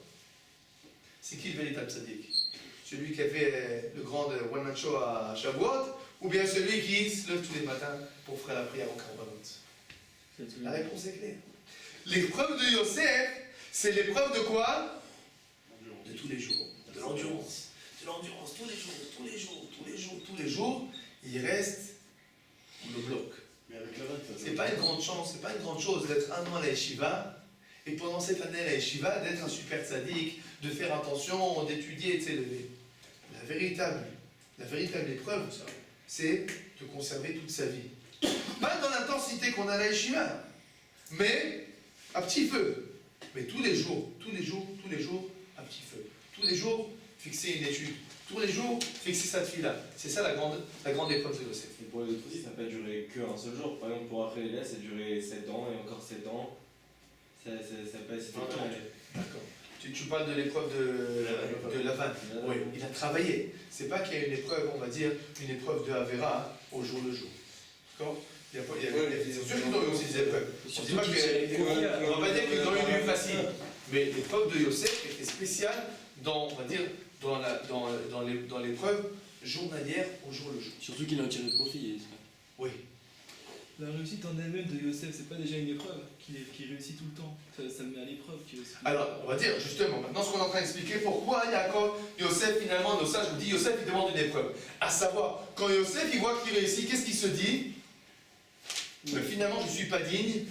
Speaker 1: C'est qui le véritable sadique? Celui qui a fait le grand one-man show à Shavuot, ou bien celui qui se lève tous les matins pour faire la prière aux corbanotes? La réponse est claire. L'épreuve de Yosef, c'est l'épreuve de quoi? De tous les jours. De l'endurance. De l'endurance, tous les jours, tous les jours, tous les jours, tous les jours. Il reste le bloc.
Speaker 6: Mais avec la vanne,
Speaker 1: C'est pas une grande chance, c'est pas une grande chose d'être un an à la yeshiva, et pendant cette année à la yeshiva, d'être un super tzaddik, de faire attention, d'étudier et de s'élever. La véritable épreuve, c'est de conserver toute sa vie. Pas dans l'intensité qu'on a à la yeshiva, mais à petit feu. Mais tous les jours, à petit feu. Tous les jours, fixer une étude. Tous les jours, fixer sa fila. C'est ça la grande épreuve de Yosef.
Speaker 8: Et pour les autres aussi, ça n'a pas duré qu'un seul jour. Par exemple, pour Raphaël, ça a duré 7 ans et encore 7 ans. Ça passe.
Speaker 1: D'accord. Tu parles de l'épreuve de Lavan. Oui, il a travaillé. C'est pas qu'il y a une épreuve, on va dire, une épreuve de Avera au jour le jour. D'accord? C'est sûr qu'ils ont eu aussi des épreuves. On ne va pas dire qu'ils ont eu une vie facile. Mais l'épreuve de Yosef était spéciale dans, on va dire, dans l'épreuve journalière au jour le jour.
Speaker 2: Surtout qu'il en tirait profit.
Speaker 1: Oui.
Speaker 5: La réussite en elle-même de Yosef, c'est pas déjà une épreuve qu'il réussit tout le temps. Ça le met à l'épreuve.
Speaker 1: Alors, on va dire justement, maintenant ce qu'on est en train d'expliquer, pourquoi Yosef finalement, nos sages nous dit, Yosef il demande une épreuve. À savoir, quand Yosef il voit qu'il réussit, qu'est-ce qu'il se dit? Mais finalement, je ne suis pas digne.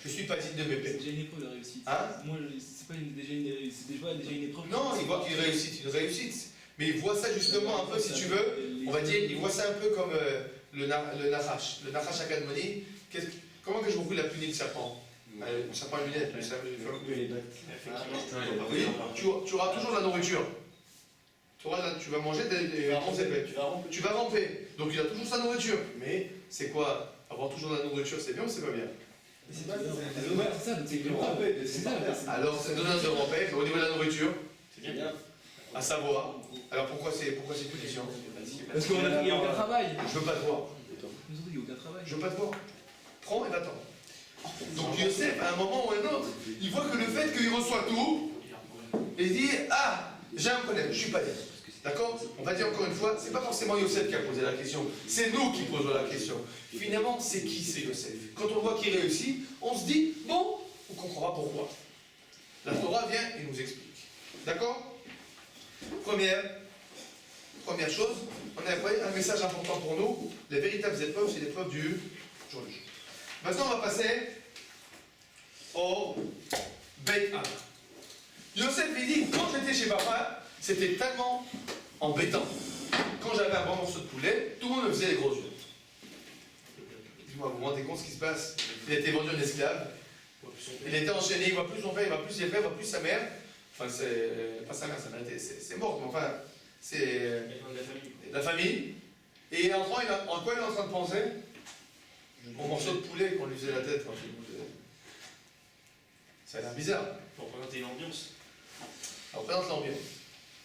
Speaker 1: Je suis pas digne de mes pères.
Speaker 5: C'est déjà une épreuve la réussite.
Speaker 1: Hein?
Speaker 5: Moi, c'est déjà une épreuve.
Speaker 1: Non, il voit qu'il réussit, une réussite. Mais il voit ça justement un peu, si tu veux, on va dire, il voit ça un peu comme le Nachash. Le Nachash Akadmoni. Comment que je vous il a puni le serpent? Le serpent lunettes. Oui, tu auras toujours de la nourriture. Tu vas manger des bons épais. Tu vas ramper. Donc il a toujours sa nourriture. Mais c'est quoi? Avoir toujours de la nourriture, c'est bien ou c'est pas bien?
Speaker 5: C'est ça, c'est ça.
Speaker 1: Alors c'est donner de ramper, mais au niveau de la nourriture,
Speaker 3: C'est bien.
Speaker 1: à savoir. Alors pourquoi c'est punition?
Speaker 5: Parce qu'il n'y a aucun travail.
Speaker 1: Je veux pas te voir.
Speaker 5: Il n'y a aucun travail.
Speaker 1: Je veux pas te voir. Prends et va-t'en. Donc Yosef, à un moment ou à un autre, il voit que le fait qu'il reçoit tout, il dit, ah, j'ai un problème, je suis pas bien. D'accord? On va dire encore une fois, c'est pas forcément Yosef qui a posé la question, c'est nous qui posons la question. Finalement, c'est qui c'est Yosef? Quand on voit qu'il réussit, on se dit, bon, on comprendra pourquoi. La Torah vient et nous explique. D'accord? Première chose, on a un message important pour nous. Les véritables épreuves, c'est l'épreuve du jour le jour. Maintenant, on va passer au bête 1. Yosef, il dit, quand j'étais chez papa, c'était tellement embêtant. Quand j'avais un bon morceau de poulet, tout le monde me faisait les gros yeux. Dis-moi, vous vous rendez compte ce qui se passe? Il a été vendu en esclave. Il était enchaîné, il voit plus son père, il voit plus ses frères, il voit plus sa mère. Enfin, c'est pas sa mère, c'est mort, mais enfin, c'est la famille. Et en quoi il est en train de penser? Au morceau de poulet qu'on lui faisait la tête quand il bougeait. Ça a l'air bizarre.
Speaker 3: Pour présenter l'ambiance.
Speaker 1: Ça représente l'ambiance.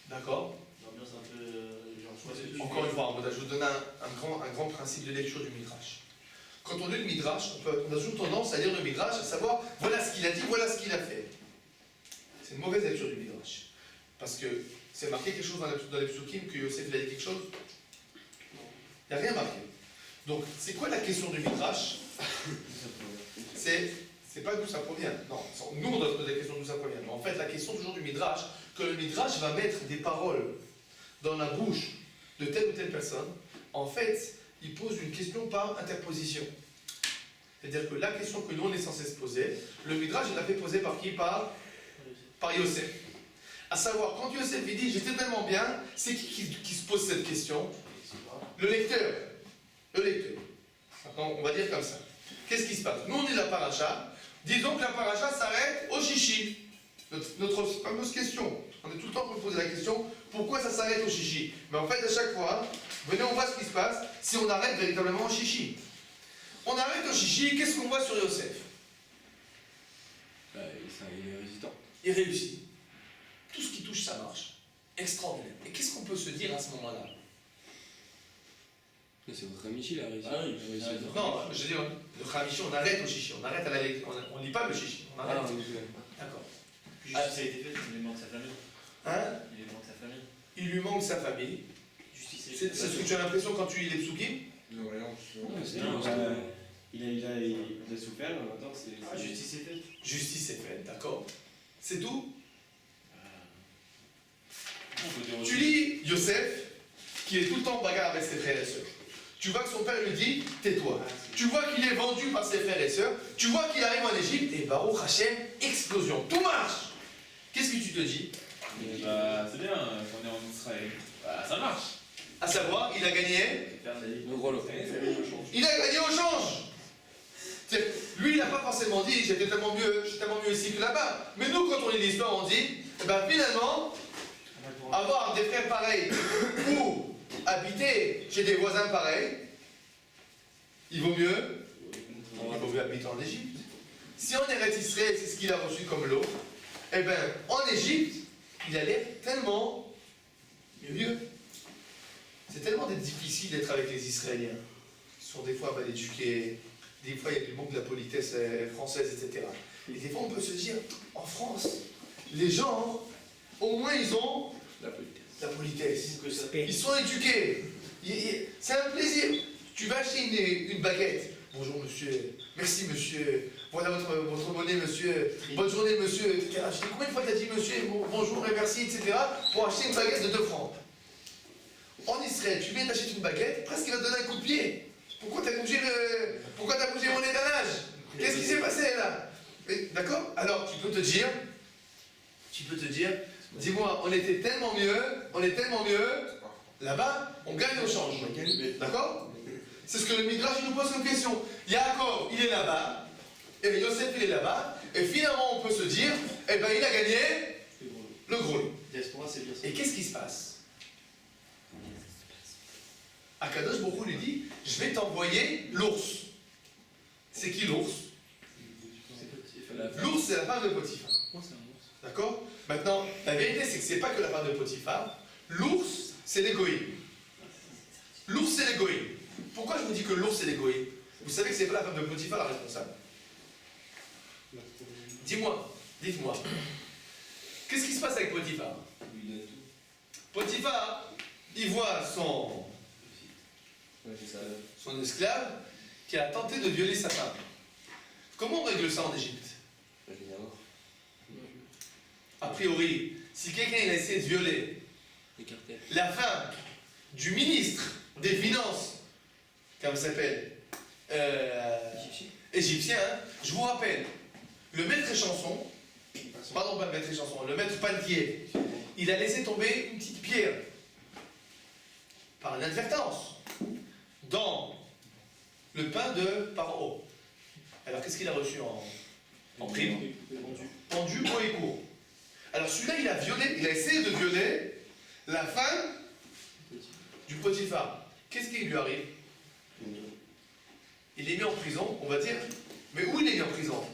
Speaker 1: D'accord?
Speaker 3: L'ambiance un peu. Genre, choisie.
Speaker 1: Encore une fois, je vais vous donner un grand principe de lecture du Midrash. Quand on lit le Midrash, on a toujours tendance à lire le Midrash, à savoir voilà ce qu'il a dit, voilà ce qu'il a fait. C'est une mauvaise lecture du Midrash. Parce que c'est marqué quelque chose dans les psukim que Yosef il a dit quelque chose. Il n'y a rien marqué. Donc, c'est quoi la question du Midrash? C'est pas d'où ça provient. Non, nous on doit se poser la question d'où ça provient. Mais en fait, la question toujours du Midrash, que le Midrash va mettre des paroles dans la bouche de telle ou telle personne, en fait, il pose une question par interposition. C'est-à-dire que la question que nous on est censé se poser, le Midrash il l'a fait poser par qui? Par Yosef. À savoir, quand Yosef il dit j'étais tellement bien, c'est qui se pose cette question? Le lecteur. Le lecteur. Maintenant, on va dire comme ça. Qu'est-ce qui se passe? Nous on est la paracha. Disons que la paracha s'arrête au chichi. Notre fameuse question. On est tout le temps pour poser la question pourquoi ça s'arrête au chichi? Mais en fait, à chaque fois, venez, on voit ce qui se passe si on arrête véritablement au chichi. On arrête au chichi, qu'est-ce qu'on voit sur Yosef?
Speaker 2: Bah, il est résistant.
Speaker 1: Il réussit. Tout ce qui touche, ça marche. Extraordinaire. Et qu'est-ce qu'on peut se dire à ce moment-là?
Speaker 2: C'est votre Michi, il a réussi.
Speaker 7: Ah oui,
Speaker 2: Il a réussi à dire.
Speaker 1: Non, je veux dire, le Khamichi, on arrête au chichi. On arrête à la lecture. On ne lit pas le chichi. On arrête.
Speaker 2: Ah, oui, oui.
Speaker 1: D'accord.
Speaker 3: Puis justice a été faite, il lui manque sa famille.
Speaker 1: Hein?
Speaker 3: Il lui manque sa famille.
Speaker 1: Il lui manque sa famille.
Speaker 3: Justice a été
Speaker 1: C'est ce que tu as l'impression quand tu lis les psukim?
Speaker 8: Non, rien.
Speaker 2: Ouais, c'est
Speaker 3: Non,
Speaker 2: bien,
Speaker 8: Il a souffert, mais maintenant c'est.
Speaker 3: Ah, justice est faite.
Speaker 1: Justice est faite, d'accord? C'est tout?
Speaker 4: On peut dire
Speaker 1: Tu
Speaker 4: aussi.
Speaker 1: lis Yosef, qui est tout le temps en bagarre avec ses frères et sœurs. Tu vois que son père lui dit, tais-toi. Tu vois qu'il est vendu par ses frères et sœurs. Tu vois qu'il arrive en Égypte et Baruch Hashem, explosion. Tout marche. Qu'est-ce que tu te dis?
Speaker 4: Bah, c'est bien, on est en Israël. Bah, ça marche.
Speaker 1: À savoir, il a gagné.
Speaker 2: Le gros lot.
Speaker 1: Il a gagné au change. Lui, il n'a pas forcément dit, j'étais tellement mieux ici que là-bas. Mais nous, quand on lit l'histoire, on dit, eh ben, finalement, avoir des frères pareils ou habiter chez des voisins pareils, il vaut mieux habiter en Égypte. Si en Eretz Israël, c'est ce qu'il a reçu comme lot, eh bien, en Égypte, il a l'air tellement mieux. C'est tellement difficile d'être avec les Israéliens. Ils sont des fois mal éduqués, des fois il y a du manque de la politesse française, etc. Et des fois on peut se dire, en France, les gens, au moins ils ont
Speaker 2: La politesse.
Speaker 1: la politesse.
Speaker 3: Que ça paie.
Speaker 1: Ils sont éduqués. C'est un plaisir. Tu vas acheter une baguette. Bonjour monsieur. Merci monsieur. Voilà votre monnaie monsieur. Bonne journée monsieur. Etc. Je dis combien de fois tu as dit monsieur, bonjour et merci, etc. pour acheter une baguette de 2 francs. En Israël, tu viens d'acheter une baguette, presque il va te donner un coup de pied. Pourquoi t'as bougé mon étalage? Qu'est-ce qui s'est passé là? D'accord? Alors tu peux te dire, dis-moi, on est tellement mieux, là-bas, on gagne au change. D'accord? C'est ce que le Midrash nous pose comme question. Yaakov, il est là-bas, et Yosef, il est là-bas, et finalement, on peut se dire, eh ben, il a gagné le gros lot.
Speaker 3: Diaspora, c'est bien ça.
Speaker 1: Et qu'est-ce qui se passe? Akadosh Baruch Hu lui dit, je vais t'envoyer l'ours. C'est qui l'ours? L'ours, c'est la femme de Potiphar.
Speaker 5: Moi, c'est un ours.
Speaker 1: D'accord? Maintenant, la vérité, c'est que c'est pas que la femme de Potiphar. L'ours, c'est l'égoïme. L'ours, c'est l'égoïme. Pourquoi je vous dis que l'ours, c'est l'égoïme? Vous savez que c'est pas la femme de Potiphar la responsable. Dites-moi. Qu'est-ce qui se passe avec Potiphar? Potiphar, il voit son esclave qui a tenté de violer sa femme. Comment on règle ça en Égypte? A priori, si quelqu'un il a essayé de violer la femme du ministre des Finances, comment il s'appelle, égyptien, hein, je vous rappelle, le maître échanson, pardon, pas le maître échanson, le maître panetier, il a laissé tomber une petite pierre, par inadvertance, dans le pain de Paro. Alors qu'est-ce qu'il a reçu en prime? Pendu haut et court. Alors celui-là, il a essayé de violer la femme du Potiphar. Qu'est-ce qui lui arrive? Il est mis en prison, on va dire. Mais où il est mis en prison?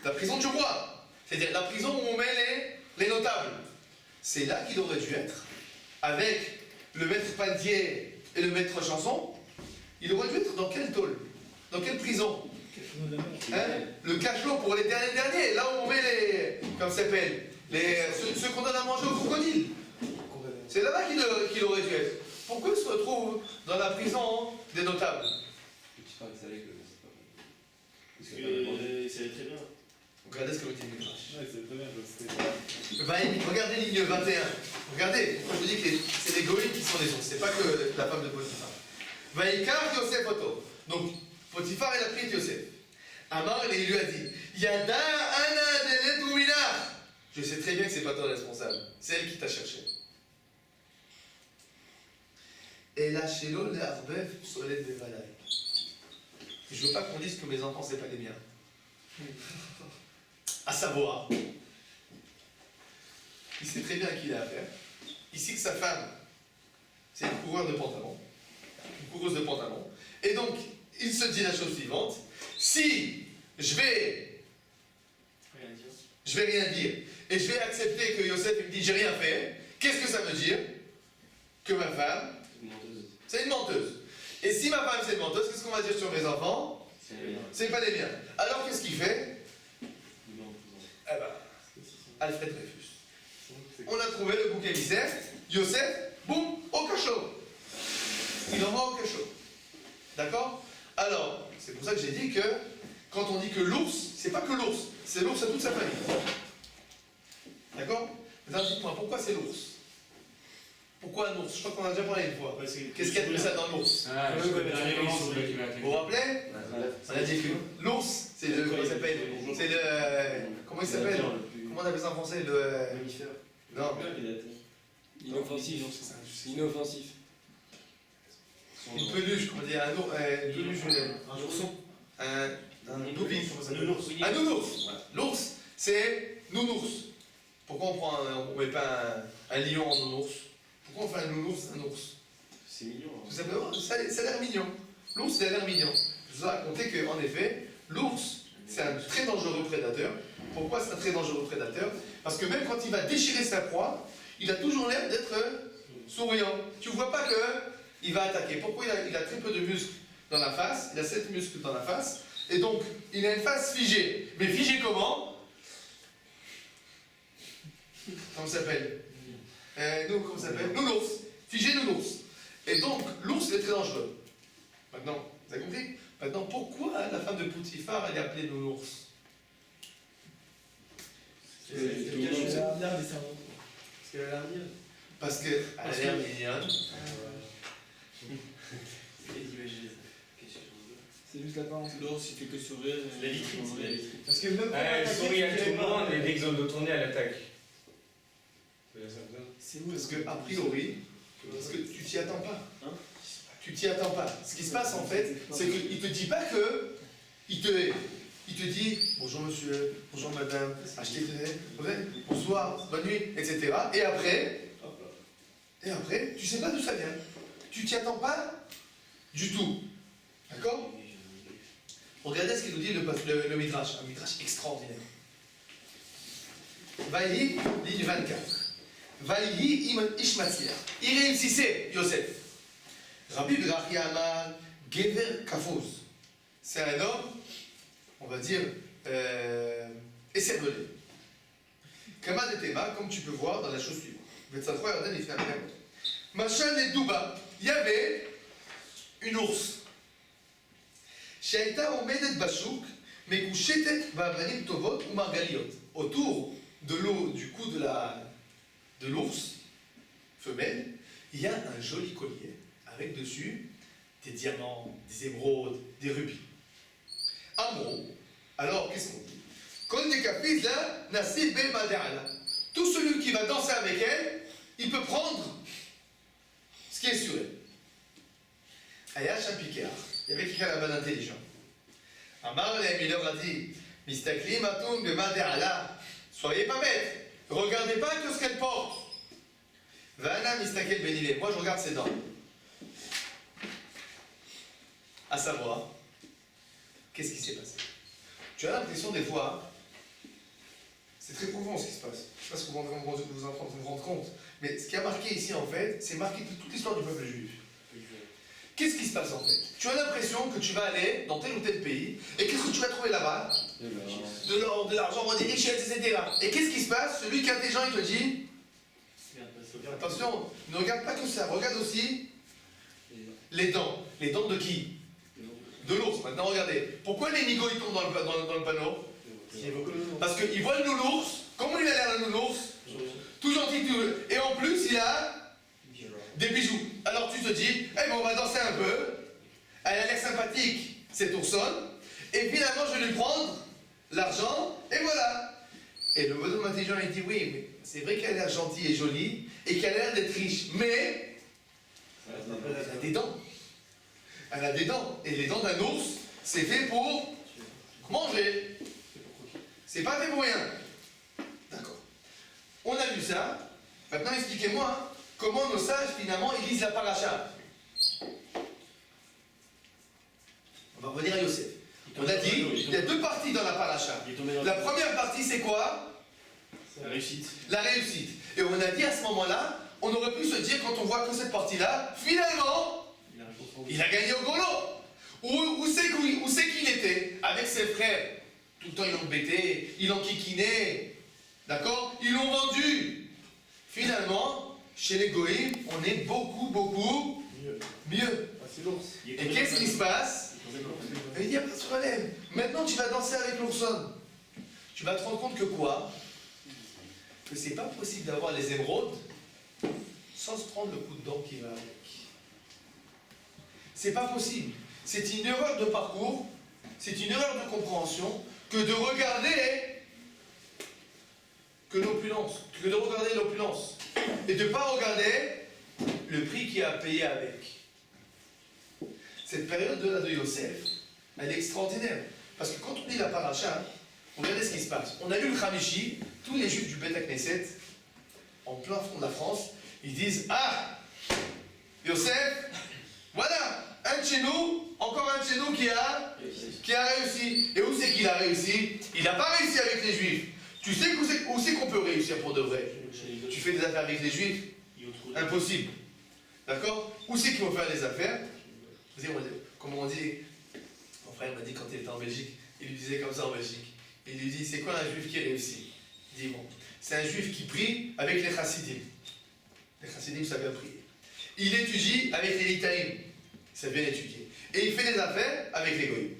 Speaker 1: La prison du roi. C'est-à-dire la prison où on met les notables. C'est là qu'il aurait dû être. Avec le maître panetier et le maître chanson. Il aurait dû être dans quelle tôle? Dans quelle prison? Hein? Le cachot pour les derniers. Là où on met les... Comment ça s'appelle? Ceux qu'on donne à manger aux crocodiles. C'est là-bas qu'il aurait dû être. Pourquoi il se retrouve dans la prison des notables?
Speaker 8: Potiphar, il savait que c'est pas bon.
Speaker 3: Parce qu'il savait très bien.
Speaker 1: Regardez ce que vous dites.
Speaker 4: Ouais, c'est très bien, c'était.
Speaker 1: Regardez ligne 21. Regardez, pourquoi je vous dis que c'est les goïms qui sont les sources, c'est pas que la femme de Potiphar. Vaïkar Yosef Oto. Donc, Potiphar, il a pris Yosef. Amar, il lui a dit Yada Ana Delet Uminar. Je sais très bien que c'est pas toi le responsable, c'est elle qui t'a cherché. Et la Shelo le Arbef Solet Bevalai. Je veux pas qu'on dise que mes enfants, c'est pas les miens. À savoir, il sait très bien à qui il a affaire. Il sait que sa femme, c'est une coureuse de pantalon. Une coureuse de pantalon. Et donc, il se dit la chose suivante. Si je vais rien dire, et je vais accepter que Yosef me dit j'ai rien fait, qu'est-ce que ça veut dire? Que ma femme, c'est une menteuse. Et si ma femme c'est une menteuse, qu'est-ce qu'on va dire sur mes enfants? C'est pas les miens. Alors qu'est-ce qu'il fait? Eh ben, Alfred Dreyfus. On a trouvé le bouc émissaire, Yosef, boum, au cachot. Il envoie au cachot. D'accord? Alors, c'est pour ça que j'ai dit que quand on dit que l'ours, c'est pas que l'ours, c'est l'ours à toute sa famille. D'accord? Maintenant, dites-moi, pourquoi c'est l'ours? Pourquoi un ours? Je crois qu'on a déjà parlé une fois. Qu'est-ce qu'il y a de ça dans l'ours?
Speaker 2: Ah,
Speaker 3: Ouais,
Speaker 2: je
Speaker 3: ouais,
Speaker 2: connais
Speaker 3: ouais,
Speaker 2: sur
Speaker 3: ouais,
Speaker 2: le qui va attaquer.
Speaker 1: Vous vous rappelez? On a dit que l'ours, c'est le. Comment il s'appelle? C'est le. Comment il s'appelle? Comment on appelle ça en français? Le.
Speaker 6: Mammifère.
Speaker 1: Non.
Speaker 2: Inoffensif. Inoffensif.
Speaker 1: Une peluche, comment dire? Un peluche.
Speaker 6: Un ourson.
Speaker 1: Un nounours.
Speaker 3: Un
Speaker 1: Un nounours. Voilà. L'ours, c'est nounours. Pourquoi on met pas un lion en nounours? Pourquoi on fait un nounours un ours?
Speaker 8: C'est mignon. Hein.
Speaker 1: Tout simplement, ça a l'air mignon. L'ours, ça a l'air mignon. Je vous ai raconté qu'en effet, l'ours, c'est un très dangereux prédateur. Pourquoi c'est un très dangereux prédateur? Parce que même quand il va déchirer sa proie, il a toujours l'air d'être souriant. Tu ne vois pas qu'il va attaquer. Pourquoi il a très peu de muscles dans la face? Il a 7 muscles dans la face. Et donc, il a une face figée. Mais figée comment? Comment ça s'appelle? Comment ça s'appelle? Nounours. Figé nounours. Et donc, l'ours, il est très dangereux. Maintenant, vous avez compris? Maintenant, pourquoi la femme de Potiphar, elle est appelée nounours?
Speaker 6: Parce qu'elle a l'air mignonne.
Speaker 1: Parce qu'elle a l'air mignonne.
Speaker 5: C'est juste l'apparence.
Speaker 2: L'ours, il fait que sourire.
Speaker 3: La vitrine, c'est la vitrine.
Speaker 6: Parce que même
Speaker 7: Elle sourit à tout le monde et dès qu'ils ont de tourner, elle attaque.
Speaker 5: C'est où?
Speaker 1: Parce que, a priori, parce que tu t'y attends pas. Tu t'y attends pas. Ce qui se passe en fait, c'est qu'il te dit pas que. Il te dit bonjour monsieur, bonjour madame, achetez, bonsoir, bonne nuit, etc. Et après, tu sais pas d'où ça vient. Tu t'y attends pas du tout. D'accord? Regardez ce qu'il nous dit le Midrash, un Midrash extraordinaire. Vaïhi, ligne 24. Vaïhi Ishmatzia. Il réussissait, Yosef. Rabbi Berachia Amar, Gever Kafuz. C'est un homme, on va dire, écervelé. Kama de Tema, comme tu peux voir dans la chose suivante. Vetzatro Yarden, il fait un même. Machan et Douba. Il y avait une ours. שהייתה עומדת בשוק, מקושטת באבנים טובות ומרגליות. Autour de l'eau, du cou de l'ours femelle, il y a un joli collier avec dessus des diamants, des émeraudes, des rubis. En gros, alors qu'est-ce qu'on dit? Quand les capis là, Nassib Ben Madéala. Tout celui qui va danser avec elle, il peut prendre ce qui est sur elle. Ayash un Picard, il y avait quelqu'un là-bas d'intelligent. Amar il leur a dit, Mistaklim Atum Ben Madéala, soyez pas bêtes, regardez pas que ce qu'elle porte. Vana Mistakel Benilé, moi je regarde ses dents. À savoir, qu'est-ce qui s'est passé? Tu as l'impression des fois, c'est très profond ce qui se passe. Je ne sais pas si vous vous rendre compte, mais ce qui a marqué ici en fait, c'est marqué toute l'histoire du peuple juif. Qu'est-ce qui se passe en fait? Tu as l'impression que tu vas aller dans tel ou tel pays, et qu'est-ce que tu vas trouver là-bas? De l'or, de l'argent, des richesses, etc. Et qu'est-ce qui se passe? Celui qui est intelligent, il te dit, attention, ne regarde pas que ça, regarde aussi les dents. Les dents de qui? De l'ours. Maintenant, regardez. Pourquoi les nigauds ils tombent dans le panneau? Parce qu'ils voient le nounours. Comment il a l'air le nounours? Tout gentil, tout. Et en plus, il a des bijoux. Alors tu te dis, eh ben, on va danser un peu. Elle a l'air sympathique, cette oursonne. Et finalement, je vais lui prendre l'argent. Et voilà. Et le bonhomme intelligent, il dit, oui, mais c'est vrai qu'elle a l'air gentille et jolie. Et qu'elle a l'air d'être riche. Mais elle a des dents. Elle a des dents. Et les dents d'un ours, c'est fait pour manger. C'est pas fait pour rien. D'accord. On a vu ça. Maintenant, expliquez-moi comment nos sages, finalement, ils lisent la paracha. On va revenir à Yosef. On a dit, il y a deux parties dans la paracha. La première partie, c'est quoi?
Speaker 3: La réussite.
Speaker 1: La réussite. Et on a dit à ce moment-là, on aurait pu se dire, quand on voit que cette partie-là, finalement, il a gagné au gros lot. Où c'est qu'il était? Avec ses frères. Tout le temps, ils l'ont bêté, ils l'ont kikiné. D'accord? Ils l'ont vendu. Finalement, chez les goïms, on est beaucoup mieux.
Speaker 6: C'est l'ours.
Speaker 1: Et qu'est-ce qui se passe? Il dit, il n'y a pas de problème. Maintenant, tu vas danser avec l'oursonne. Tu vas te rendre compte que quoi? Que c'est pas possible d'avoir les émeraudes sans se prendre le coup de dent qui va avec. C'est pas possible. C'est une erreur de parcours, c'est une erreur de compréhension que de regarder l'opulence et de ne pas regarder le prix qu'il a payé avec. Cette période de Yosef, elle est extraordinaire. Parce que quand on lit la paracha, regardez ce qui se passe. On a lu le Khamishi, tous les juifs du Beth Knesset, en plein fond de la France, ils disent, ah, Yosef, voilà, un de chez nous, encore un de chez nous qui a réussi. Et où c'est qu'il a réussi? Il n'a pas réussi avec les juifs. Tu sais où c'est qu'on peut réussir pour de vrai? Tu fais des affaires avec les juifs? Impossible. D'accord? Où c'est qu'il faut faire des affaires? Comment on dit? Mon frère m'a dit quand il était en Belgique, il lui disait comme ça en Belgique. Il lui dit, c'est quoi un juif qui réussit? Il dit, bon, c'est un juif qui prie avec les chassidim. Les chassidim savent bien prier. Il étudie avec les litaïm. Il sait bien étudier. Et il fait des affaires avec les goïs.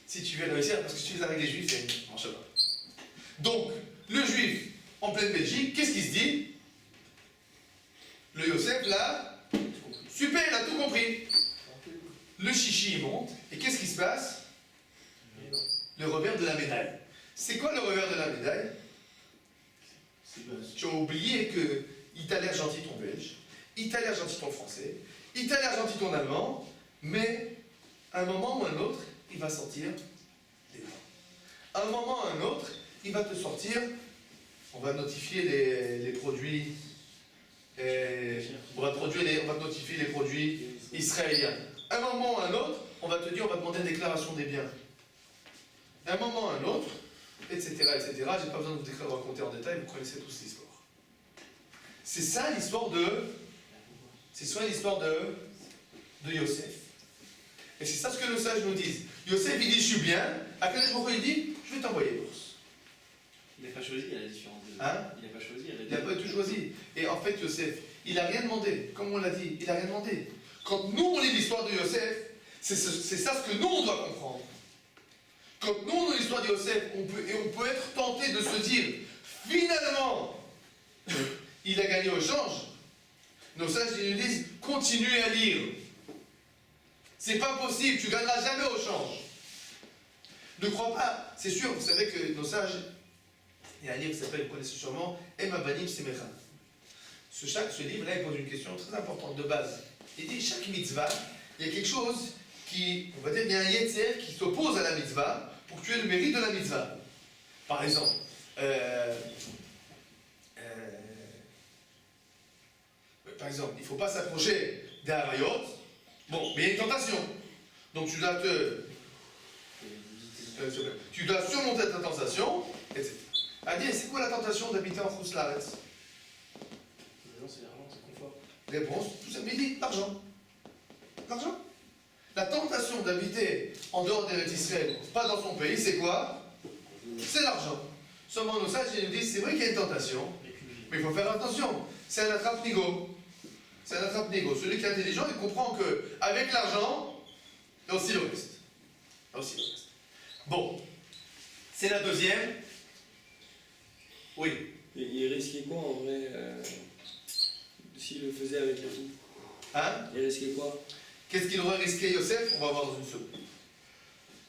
Speaker 1: Si tu veux réussir, parce que si tu fais avec les juifs, c'est en chemin. Donc, le juif en pleine Belgique, qu'est-ce qu'il se dit? Le Yosef, là, super, il a tout compris. Le chichi, il monte. Et qu'est-ce qui se passe? Le revers de la médaille. C'est quoi le revers de la médaille? Tu as oublié que il t'a l'air gentil ton belge, il t'a l'air gentil ton français, il t'a l'air gentil ton allemand, mais à un moment ou à un autre, il va sortir les dents. À un moment ou à un autre, il va te sortir, on va notifier les produits, on va te notifier les produits israéliens. À un moment ou à un autre, on va te dire, on va demander une déclaration des biens. À un moment ou à un autre, etc., etc. J'ai pas besoin de vous raconter en détail, vous connaissez tous l'histoire. C'est ça l'histoire de Yosef. Et c'est ça ce que nos sages nous disent. Yosef, il dit, je suis bien. Akadosh Baruch Hu, il dit, je vais t'envoyer l'ours.
Speaker 3: Il n'a pas choisi, il y a la différence.
Speaker 1: Hein?
Speaker 3: Il n'a pas choisi,
Speaker 1: Il n'a pas tout choisi. Et en fait, Yosef, il n'a rien demandé. Comme on l'a dit, il n'a rien demandé. Quand nous, on lit l'histoire de Yosef, c'est ça ce que nous, on doit comprendre. Quand nous, on lit l'histoire de Yosef, on peut être tenté de se dire, finalement, il a gagné au change. Nos sages ils nous disent, continuez à lire C'est pas possible, tu gagneras jamais au change. Ne crois pas, c'est sûr, vous savez que nos sages, il y a un livre qui s'appelle, vous connaissez sûrement, Ema Banim Semecha. Ce livre-là, il pose une question très importante de base. Il dit, chaque mitzvah, il y a quelque chose qui, on va dire, il y a un yetzer qui s'oppose à la mitzvah pour que tu aies le mérite de la mitzvah. Par exemple, il ne faut pas s'approcher des harayot. Bon, mais il y a une tentation. Donc tu dois surmonter ta tentation, etc. Adi, c'est quoi la tentation d'habiter en Khouslarets?
Speaker 3: Non, c'est l'argent, c'est confort.
Speaker 1: Réponse, tout simplement dit, l'argent. L'argent. La tentation d'habiter en dehors d'Eretz Israël, pas dans son pays, c'est quoi? C'est l'argent. Seulement nos sages, ils nous disent, c'est vrai qu'il y a une tentation, mais il faut faire attention. C'est un attrape-nigo. C'est un attrape-nigo. Celui qui est intelligent, il comprend qu'avec l'argent, il y a aussi le reste. Il y a aussi le reste. Bon. C'est la deuxième. Oui.
Speaker 2: Il risquait quoi en vrai s'il le faisait avec la fille?
Speaker 1: Hein?
Speaker 2: Il risquait quoi?
Speaker 1: Qu'est-ce qu'il aurait risqué, Yosef? On va voir dans une seconde.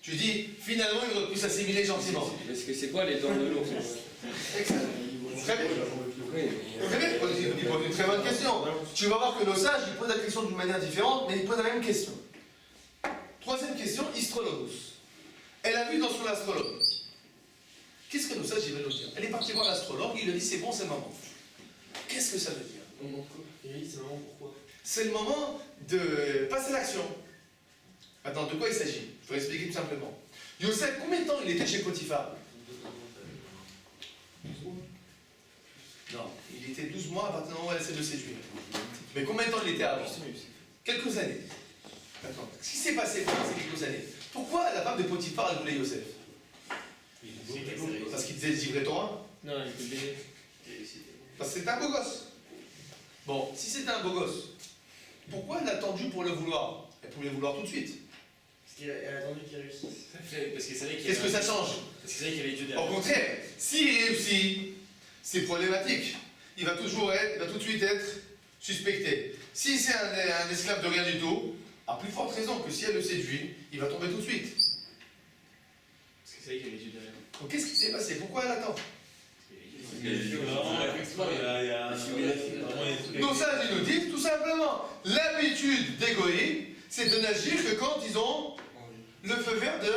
Speaker 1: Tu dis, finalement, il aurait pu s'assimiler gentiment.
Speaker 2: Parce que c'est quoi les dents de l'ours?
Speaker 1: Excellent. Très bien. Très bien. Il pose une très bonne question. Tu vas voir que nos sages, ils posent la question d'une manière différente, mais ils posent la même question. Troisième question, Astrologos. Elle a vu dans son astrologue. Qu'est-ce que nos sages ils veulent nous dire? Elle est partie voir l'astrologue, il lui a dit c'est bon, c'est le moment. Qu'est-ce que ça veut dire?
Speaker 6: Il a dit c'est le moment pourquoi?
Speaker 1: C'est le moment de passer à l'action. Maintenant, de quoi il s'agit? Je vais expliquer tout simplement. Yosef, combien de temps il était chez Potiphar? Non, il était 12 mois à partir du moment où elle essaie de séduire. Mais combien de temps il était avant? Quelques années. D'accord. Ce qui s'est passé pendant ces quelques années. Pourquoi la femme de Potiphar elle voulait Yosef? Parce qu'il disait le livret Torah?
Speaker 3: Non, il peut baiser.
Speaker 1: Parce que c'était un beau gosse. Bon, si c'était un beau gosse, pourquoi elle a attendu pour le vouloir? Elle pouvait le vouloir tout de suite.
Speaker 6: Parce qu'elle a attendu qu'il réussisse.
Speaker 3: Parce qu'il savait qu'il y
Speaker 1: Qu'est-ce que ça change?
Speaker 3: Parce qu'il savait qu'il y avait Dieu
Speaker 1: Au
Speaker 3: derrière.
Speaker 1: contraire, s'il réussit, c'est problématique. Il va tout de suite être suspecté. Si c'est un esclave de rien du tout, à plus forte raison que si elle le séduit, il va tomber tout de suite.
Speaker 3: Parce qu'il savait qu'il y avait Dieu derrière.
Speaker 1: Donc qu'est-ce qui s'est passé? Pourquoi elle attend? Nos sages ils nous disent tout simplement, l'habitude des goïms, c'est de n'agir que quand ils ont le feu vert de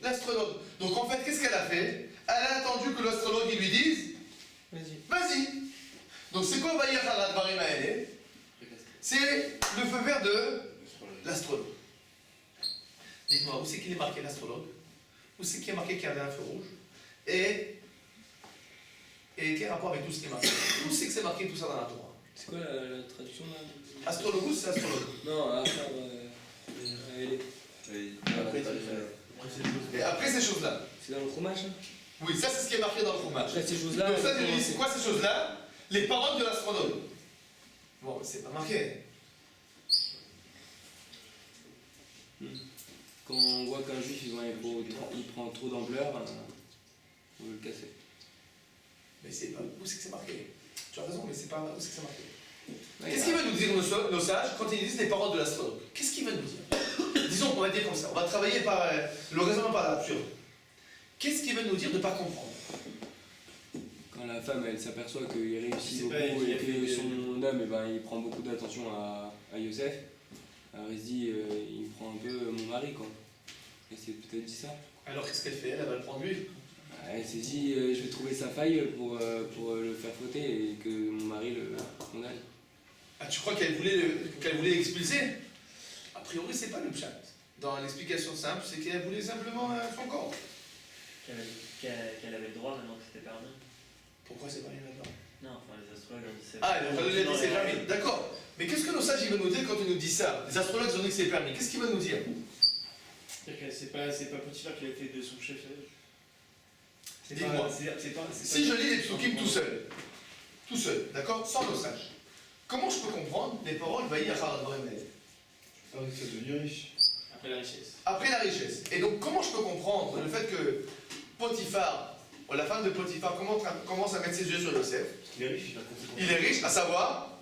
Speaker 1: l'astrologue. Donc en fait, qu'est-ce qu'elle a fait? Elle a attendu que l'astrologue il lui dise vas-y. Donc c'est quoi Vayir Haradvarim Aele? C'est le feu vert de l'astrologue. Dites-moi, où c'est qu'il est marqué l'astrologue? Où c'est qu'il est marqué qu'il y avait un feu rouge? Et quel rapport avec tout ce qui est marqué? Où c'est que c'est marqué tout ça dans la Torah?
Speaker 2: C'est quoi la traduction là?
Speaker 1: Astrologus, c'est astrologue.
Speaker 2: Non, elle est.
Speaker 1: Et après ces choses-là.
Speaker 2: C'est dans le fromage là?
Speaker 1: Oui, ça c'est ce qui est marqué dans le fromage.
Speaker 2: Après ces choses-là.
Speaker 1: Donc ça, c'est quoi ces choses-là? Les paroles de l'astrologue. Bon, c'est pas marqué.
Speaker 2: Quand on voit qu'un juif il prend trop d'ampleur, on veut le casser.
Speaker 1: Mais c'est pas. Où c'est que c'est marqué? Tu as raison, mais c'est pas. Où c'est que c'est marqué?
Speaker 2: Ouais,
Speaker 1: Qu'est-ce qu'ils veulent nous dire nos sages quand ils disent les paroles de l'astrologue? Qu'est-ce qu'ils veulent nous dire? Disons, on va dire comme ça. On va travailler par le raisonnement par l'absurde. Qu'est-ce qu'ils veulent nous dire de ne pas comprendre?
Speaker 2: Quand la femme elle s'aperçoit qu'il réussit
Speaker 6: C'est
Speaker 2: beaucoup
Speaker 6: pas elle qui
Speaker 2: et
Speaker 6: a fait
Speaker 2: que
Speaker 6: le-
Speaker 2: son homme il prend beaucoup d'attention à Yosef, alors il se dit il prend un peu mon mari quoi. Et c'est peut-être dit ça.
Speaker 1: Alors qu'est-ce qu'elle fait? Elle va le prendre lui.
Speaker 2: Elle s'est dit je vais trouver sa faille pour le faire fauter et que mon mari le condamne.
Speaker 1: Ah, tu crois qu'elle voulait l'expulser? A priori, c'est pas le pshat. Dans l'explication simple, c'est qu'elle voulait simplement son corps.
Speaker 9: Qu'elle avait le droit maintenant que c'était permis.
Speaker 1: Pourquoi c'est pas mis maintenant?
Speaker 9: Non, enfin les astrologues ont dit c'est
Speaker 1: Ah, elle a dit c'est permis. D'accord. Mais qu'est-ce que nos sages ils veulent nous dire quand ils nous disent ça? Les astrologues ils ont dit que c'est permis. Qu'est-ce qu'ils veulent nous dire?
Speaker 3: C'est-à-dire que c'est pas Potiphar qui l'a fait de son chef.
Speaker 1: Dites-moi. Si je lis les psukim tout seul, d'accord? Sans nos sages, comment je peux comprendre les paroles Vaï Achar Advarim Hael?
Speaker 6: Avec ça devient riche.
Speaker 3: Après la richesse.
Speaker 1: Après la richesse. Et donc, comment je peux comprendre le fait que Potiphar, la femme de Potiphar, commence à mettre ses yeux sur Yosef?
Speaker 6: Il est riche, il a conséquence.
Speaker 1: Il est riche, à savoir,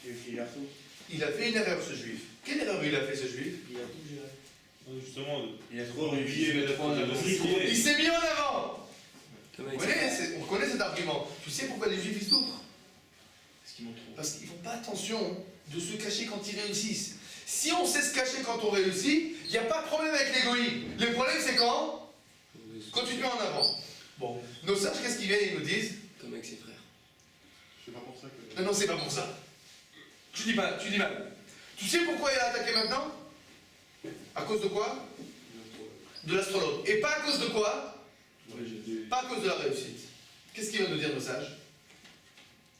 Speaker 6: Il est garçon.
Speaker 1: il a fait une erreur ce juif. Quelle erreur il a fait ce juif?
Speaker 6: Il a tout géré.
Speaker 4: Justement,
Speaker 8: Il a trop
Speaker 4: oublié
Speaker 8: réussi.
Speaker 1: Il s'est mis en avant.
Speaker 2: Comme
Speaker 1: Vous
Speaker 2: avec
Speaker 1: voyez,
Speaker 2: ça.
Speaker 1: on connaît cet argument. Tu sais pourquoi les juifs ils souffrent?
Speaker 3: Parce qu'ils montrent trop.
Speaker 1: Parce qu'ils font pas attention de se cacher quand ils réussissent. Si on sait se cacher quand on réussit, il n'y a pas de problème avec l'égoïsme. Le problème c'est quand tu te mets en avant. Bon, nos sages, qu'est-ce qu'ils viennent et nous disent?
Speaker 2: Comme avec ses frères.
Speaker 8: C'est pas pour ça que.
Speaker 1: Non, non, c'est pas pour ça. Tu dis mal. Tu sais pourquoi il a attaqué maintenant? À cause de quoi? De l'astrologue. Et pas à cause de quoi? Pas à cause de la réussite. Qu'est-ce qu'il va nous dire nos sages?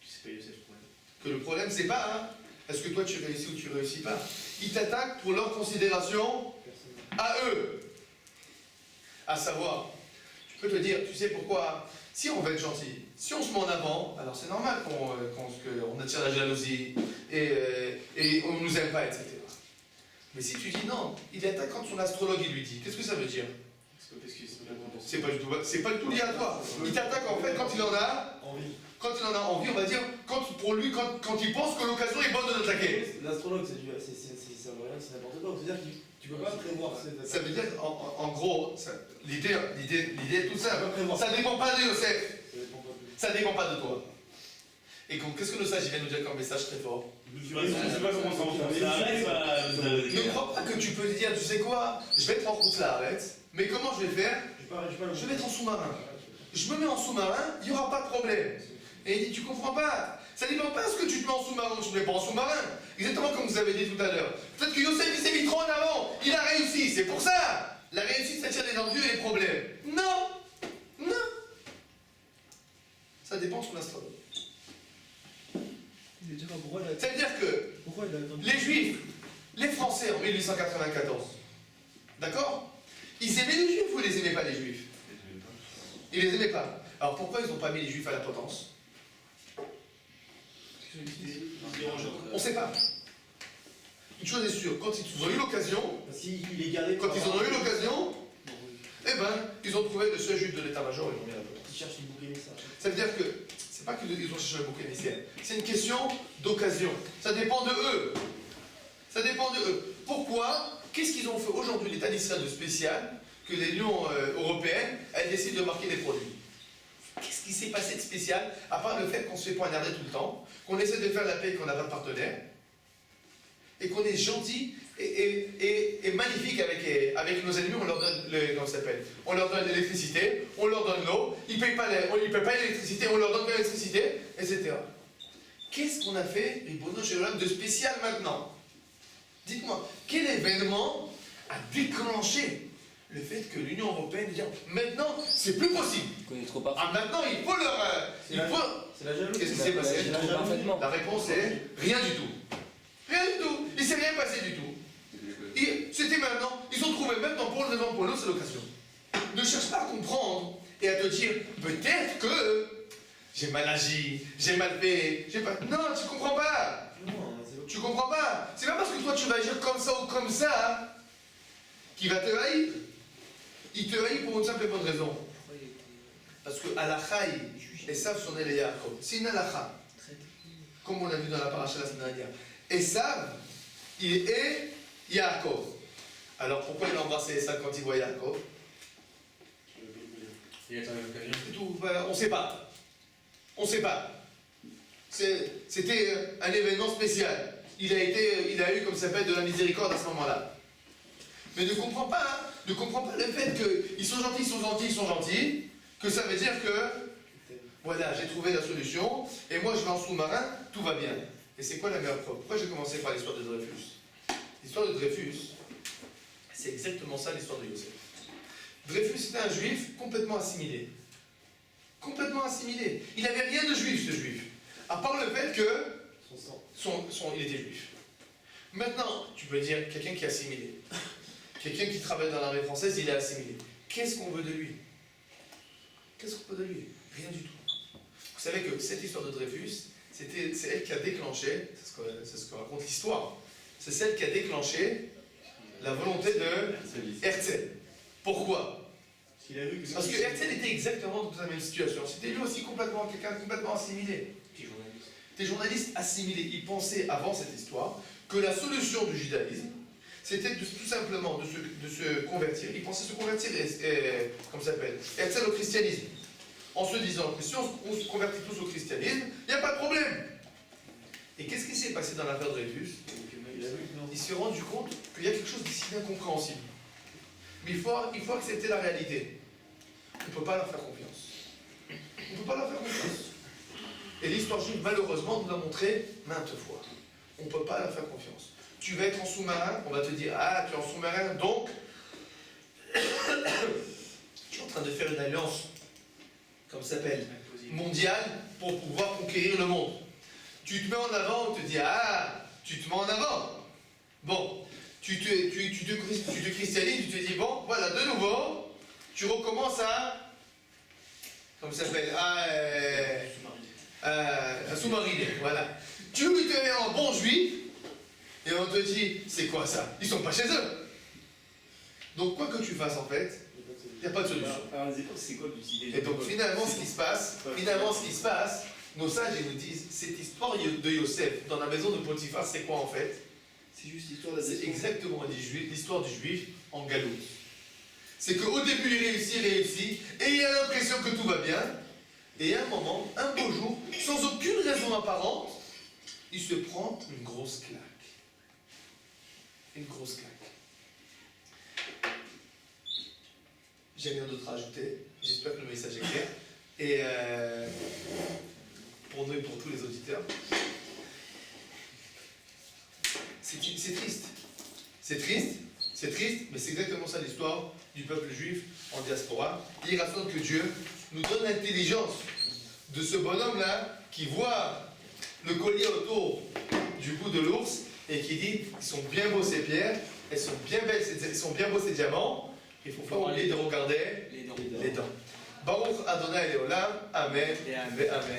Speaker 3: C'est pas Yosef le problème.
Speaker 1: Que le problème c'est pas est-ce que toi tu réussis ou tu réussis pas. Ils t'attaquent pour leur considération à eux. À savoir, tu peux te dire, tu sais pourquoi? Si on veut être gentil, si on se met en avant, alors c'est normal qu'on attire la jalousie et on ne nous aime pas, etc. Mais si tu dis non, il attaque quand son astrologue il lui dit, qu'est-ce que ça veut dire? C'est pas du tout lié à toi. Il t'attaque en fait quand il en a envie, on va dire, quand il pense que l'occasion est bonne de l'attaquer.
Speaker 6: L'astrologue, c'est n'importe quoi. C'est-à-dire que tu peux pas prévoir cette
Speaker 1: Ça veut dire, en gros, l'idée est tout simple. Ça dépend pas de Yosef. Ça dépend pas de toi. Et qu'est-ce que nos sages viennent nous dire comme message très fort?
Speaker 4: je sais pas comment ça arrive à.
Speaker 1: Ne crois pas que tu peux te dire, tu sais quoi, je vais être en route là, arrête. Mais comment je vais faire? Je vais être en sous-marin. Je me mets en sous-marin, il n'y aura pas de problème. Et il dit, tu comprends pas? Ça dépend pas de ce que tu te mets en sous-marin ou tu ne te mets pas en sous-marin. Exactement comme vous avez dit tout à l'heure. Peut-être que Yosef il s'est mis trop en avant. Il a réussi, c'est pour ça. La réussite, ça tire les ennuis et les problèmes. Non. Non. Ça dépend de son astrologue.
Speaker 5: Il est déjà pourquoi il a
Speaker 1: Ça veut dire que
Speaker 5: pourquoi il a attendu
Speaker 1: les Juifs, les Français en 1894, d'accord? Ils aimaient les Juifs ou ils les aimaient pas les Juifs? Ils les aimaient pas. Alors pourquoi ils n'ont pas mis les Juifs à la potence? On ne sait pas. Une chose est sûre, quand ils ont eu l'occasion,
Speaker 6: Parce qu'il est gardé.
Speaker 1: quand ils en ont eu l'occasion, eh ben, ils ont trouvé le seul juif de l'état-major et ils l'ont mis à la potence.
Speaker 6: Ils cherchent une boucle émissaire.
Speaker 1: Ça veut dire que c'est pas qu'ils ont cherché le bouc émissaire, c'est une question d'occasion. Ça dépend de eux. Ça dépend de eux. Pourquoi? Qu'est-ce qu'ils ont fait aujourd'hui, l'État d'Israël de spécial, que l'Union européenne, elle décide de marquer des produits? Qu'est-ce qui s'est passé de spécial, à part le fait qu'on se fait poignarder tout le temps, qu'on essaie de faire la paix et qu'on n'a pas de partenaire, et qu'on est gentil et magnifique avec nos ennemis, on leur donne on leur donne l'électricité, on leur donne l'eau, ils ne payent pas l'électricité, on leur donne pas l'électricité, etc. Qu'est-ce qu'on a fait, les Bono Shalom, de spécial maintenant? Dites-moi, quel événement a déclenché le fait que l'Union Européenne dit maintenant, c'est plus possible?
Speaker 2: Il connaît trop parfait.
Speaker 1: Ah, maintenant, il faut leur...
Speaker 6: C'est la jalousie.
Speaker 1: Qu'est-ce qui s'est passé?
Speaker 2: Il connaît trop parfaitement.
Speaker 1: La réponse est rien du tout. Rien du tout. Il ne s'est rien passé du tout. C'était maintenant. Ils ont trouvé maintenant pour nous, c'est l'occasion. Ne cherche pas à comprendre et à te dire peut-être que j'ai mal agi, j'ai mal fait, j'ai pas. Non, tu comprends pas. Tu comprends pas. C'est pas parce que toi tu vas agir comme ça ou comme ça qu'il va te haïr. Il te haït pour une simple et bonne raison. Parce que Alacha, Esav son est Yaakov. C'est une Alacha. Comme on a vu dans la paracha la semaine dernière. Esav, il est Yaakov. Alors pourquoi il a embrassé Esav quand il voit Yaakov?
Speaker 7: Il attendait l'occasion.
Speaker 1: C'est tout. On ne sait pas. On ne sait pas. C'était un événement spécial. Il a eu, comme ça s'appelle, de la miséricorde à ce moment-là. Mais ne comprends pas, hein, ne comprends pas le fait qu'ils sont gentils, ils sont gentils, que ça veut dire que, voilà, j'ai trouvé la solution, et moi je vais en sous-marin, tout va bien. Et c'est quoi la meilleure preuve? Pourquoi j'ai commencé par l'histoire de Dreyfus? L'histoire de Dreyfus, c'est exactement ça l'histoire de Yosef. Dreyfus était un juif complètement assimilé. Complètement assimilé. Il n'avait rien de juif, ce juif. À part le fait que il était juif. Maintenant, tu peux dire quelqu'un qui est assimilé. Quelqu'un qui travaille dans l'armée française, il est assimilé. Qu'est-ce qu'on veut de lui? Qu'est-ce qu'on veut de lui? Rien du tout. Vous savez que cette histoire de Dreyfus, c'est elle qui a déclenché, c'est ce que raconte l'histoire, c'est celle qui a déclenché la volonté de Herzl. Pourquoi? Parce que Herzl était exactement dans la même situation. C'était lui aussi quelqu'un complètement assimilé. Des journalistes assimilés. Ils pensaient avant cette histoire que la solution du judaïsme, c'était tout simplement de se convertir. Ils pensaient se convertir, comme ça s'appelle, et être au christianisme. En se disant que si on se convertit tous au christianisme, il n'y a pas de problème. Et qu'est-ce qui s'est passé dans l'affaire Dreyfus? Il s'est rendu compte qu'il y a quelque chose d'ici d'incompréhensible. Mais il faut accepter la réalité. On ne peut pas leur faire confiance. On ne peut pas leur faire confiance. Et l'histoire juive, malheureusement, nous l'a montré maintes fois. On ne peut pas leur faire confiance. Tu vas être en sous-marin, on va te dire, ah, tu es en sous-marin, donc tu es en train de faire une alliance, comme ça s'appelle, mondiale, pour pouvoir conquérir le monde. Tu te mets en avant, on te dit, ah, tu te mets en avant. Bon, tu te christianises, tu te dis, bon, voilà, de nouveau, tu recommences à, comme ça s'appelle, à sous-mariner, voilà. Tu te mets en bon juif, et on te dit, c'est quoi ça? Ils sont pas chez eux. Donc quoi que tu fasses en fait, il n'y a pas de solution.
Speaker 9: Alors les époques, c'est quoi l'utilité?
Speaker 1: Et donc finalement ce qui se passe, nos sages ils nous disent, cette histoire de Yosef dans la maison de Potiphar, c'est quoi en fait?
Speaker 6: C'est juste l'histoire de
Speaker 1: C'est exactement l'histoire du juif en galoute. C'est qu'au début il réussit, et il a l'impression que tout va bien, et à un moment, un beau jour, sans aucune raison apparente, il se prend une grosse claque. Une grosse claque. J'ai rien d'autre à ajouter. J'espère que le message est clair. Et pour nous et pour tous les auditeurs, c'est triste. C'est triste, mais c'est exactement ça l'histoire du peuple juif en diaspora. Il raconte que Dieu nous donne l'intelligence de ce bonhomme-là qui voit le collier autour du cou de l'ours et qui dit, ils sont bien beaux ces pierres, elles sont bien belles, ils sont bien beaux ces diamants, il faut pas oublier de regarder les dents. Baruch Adonai Leolam, Amen.
Speaker 9: Et Amen.
Speaker 1: Amen.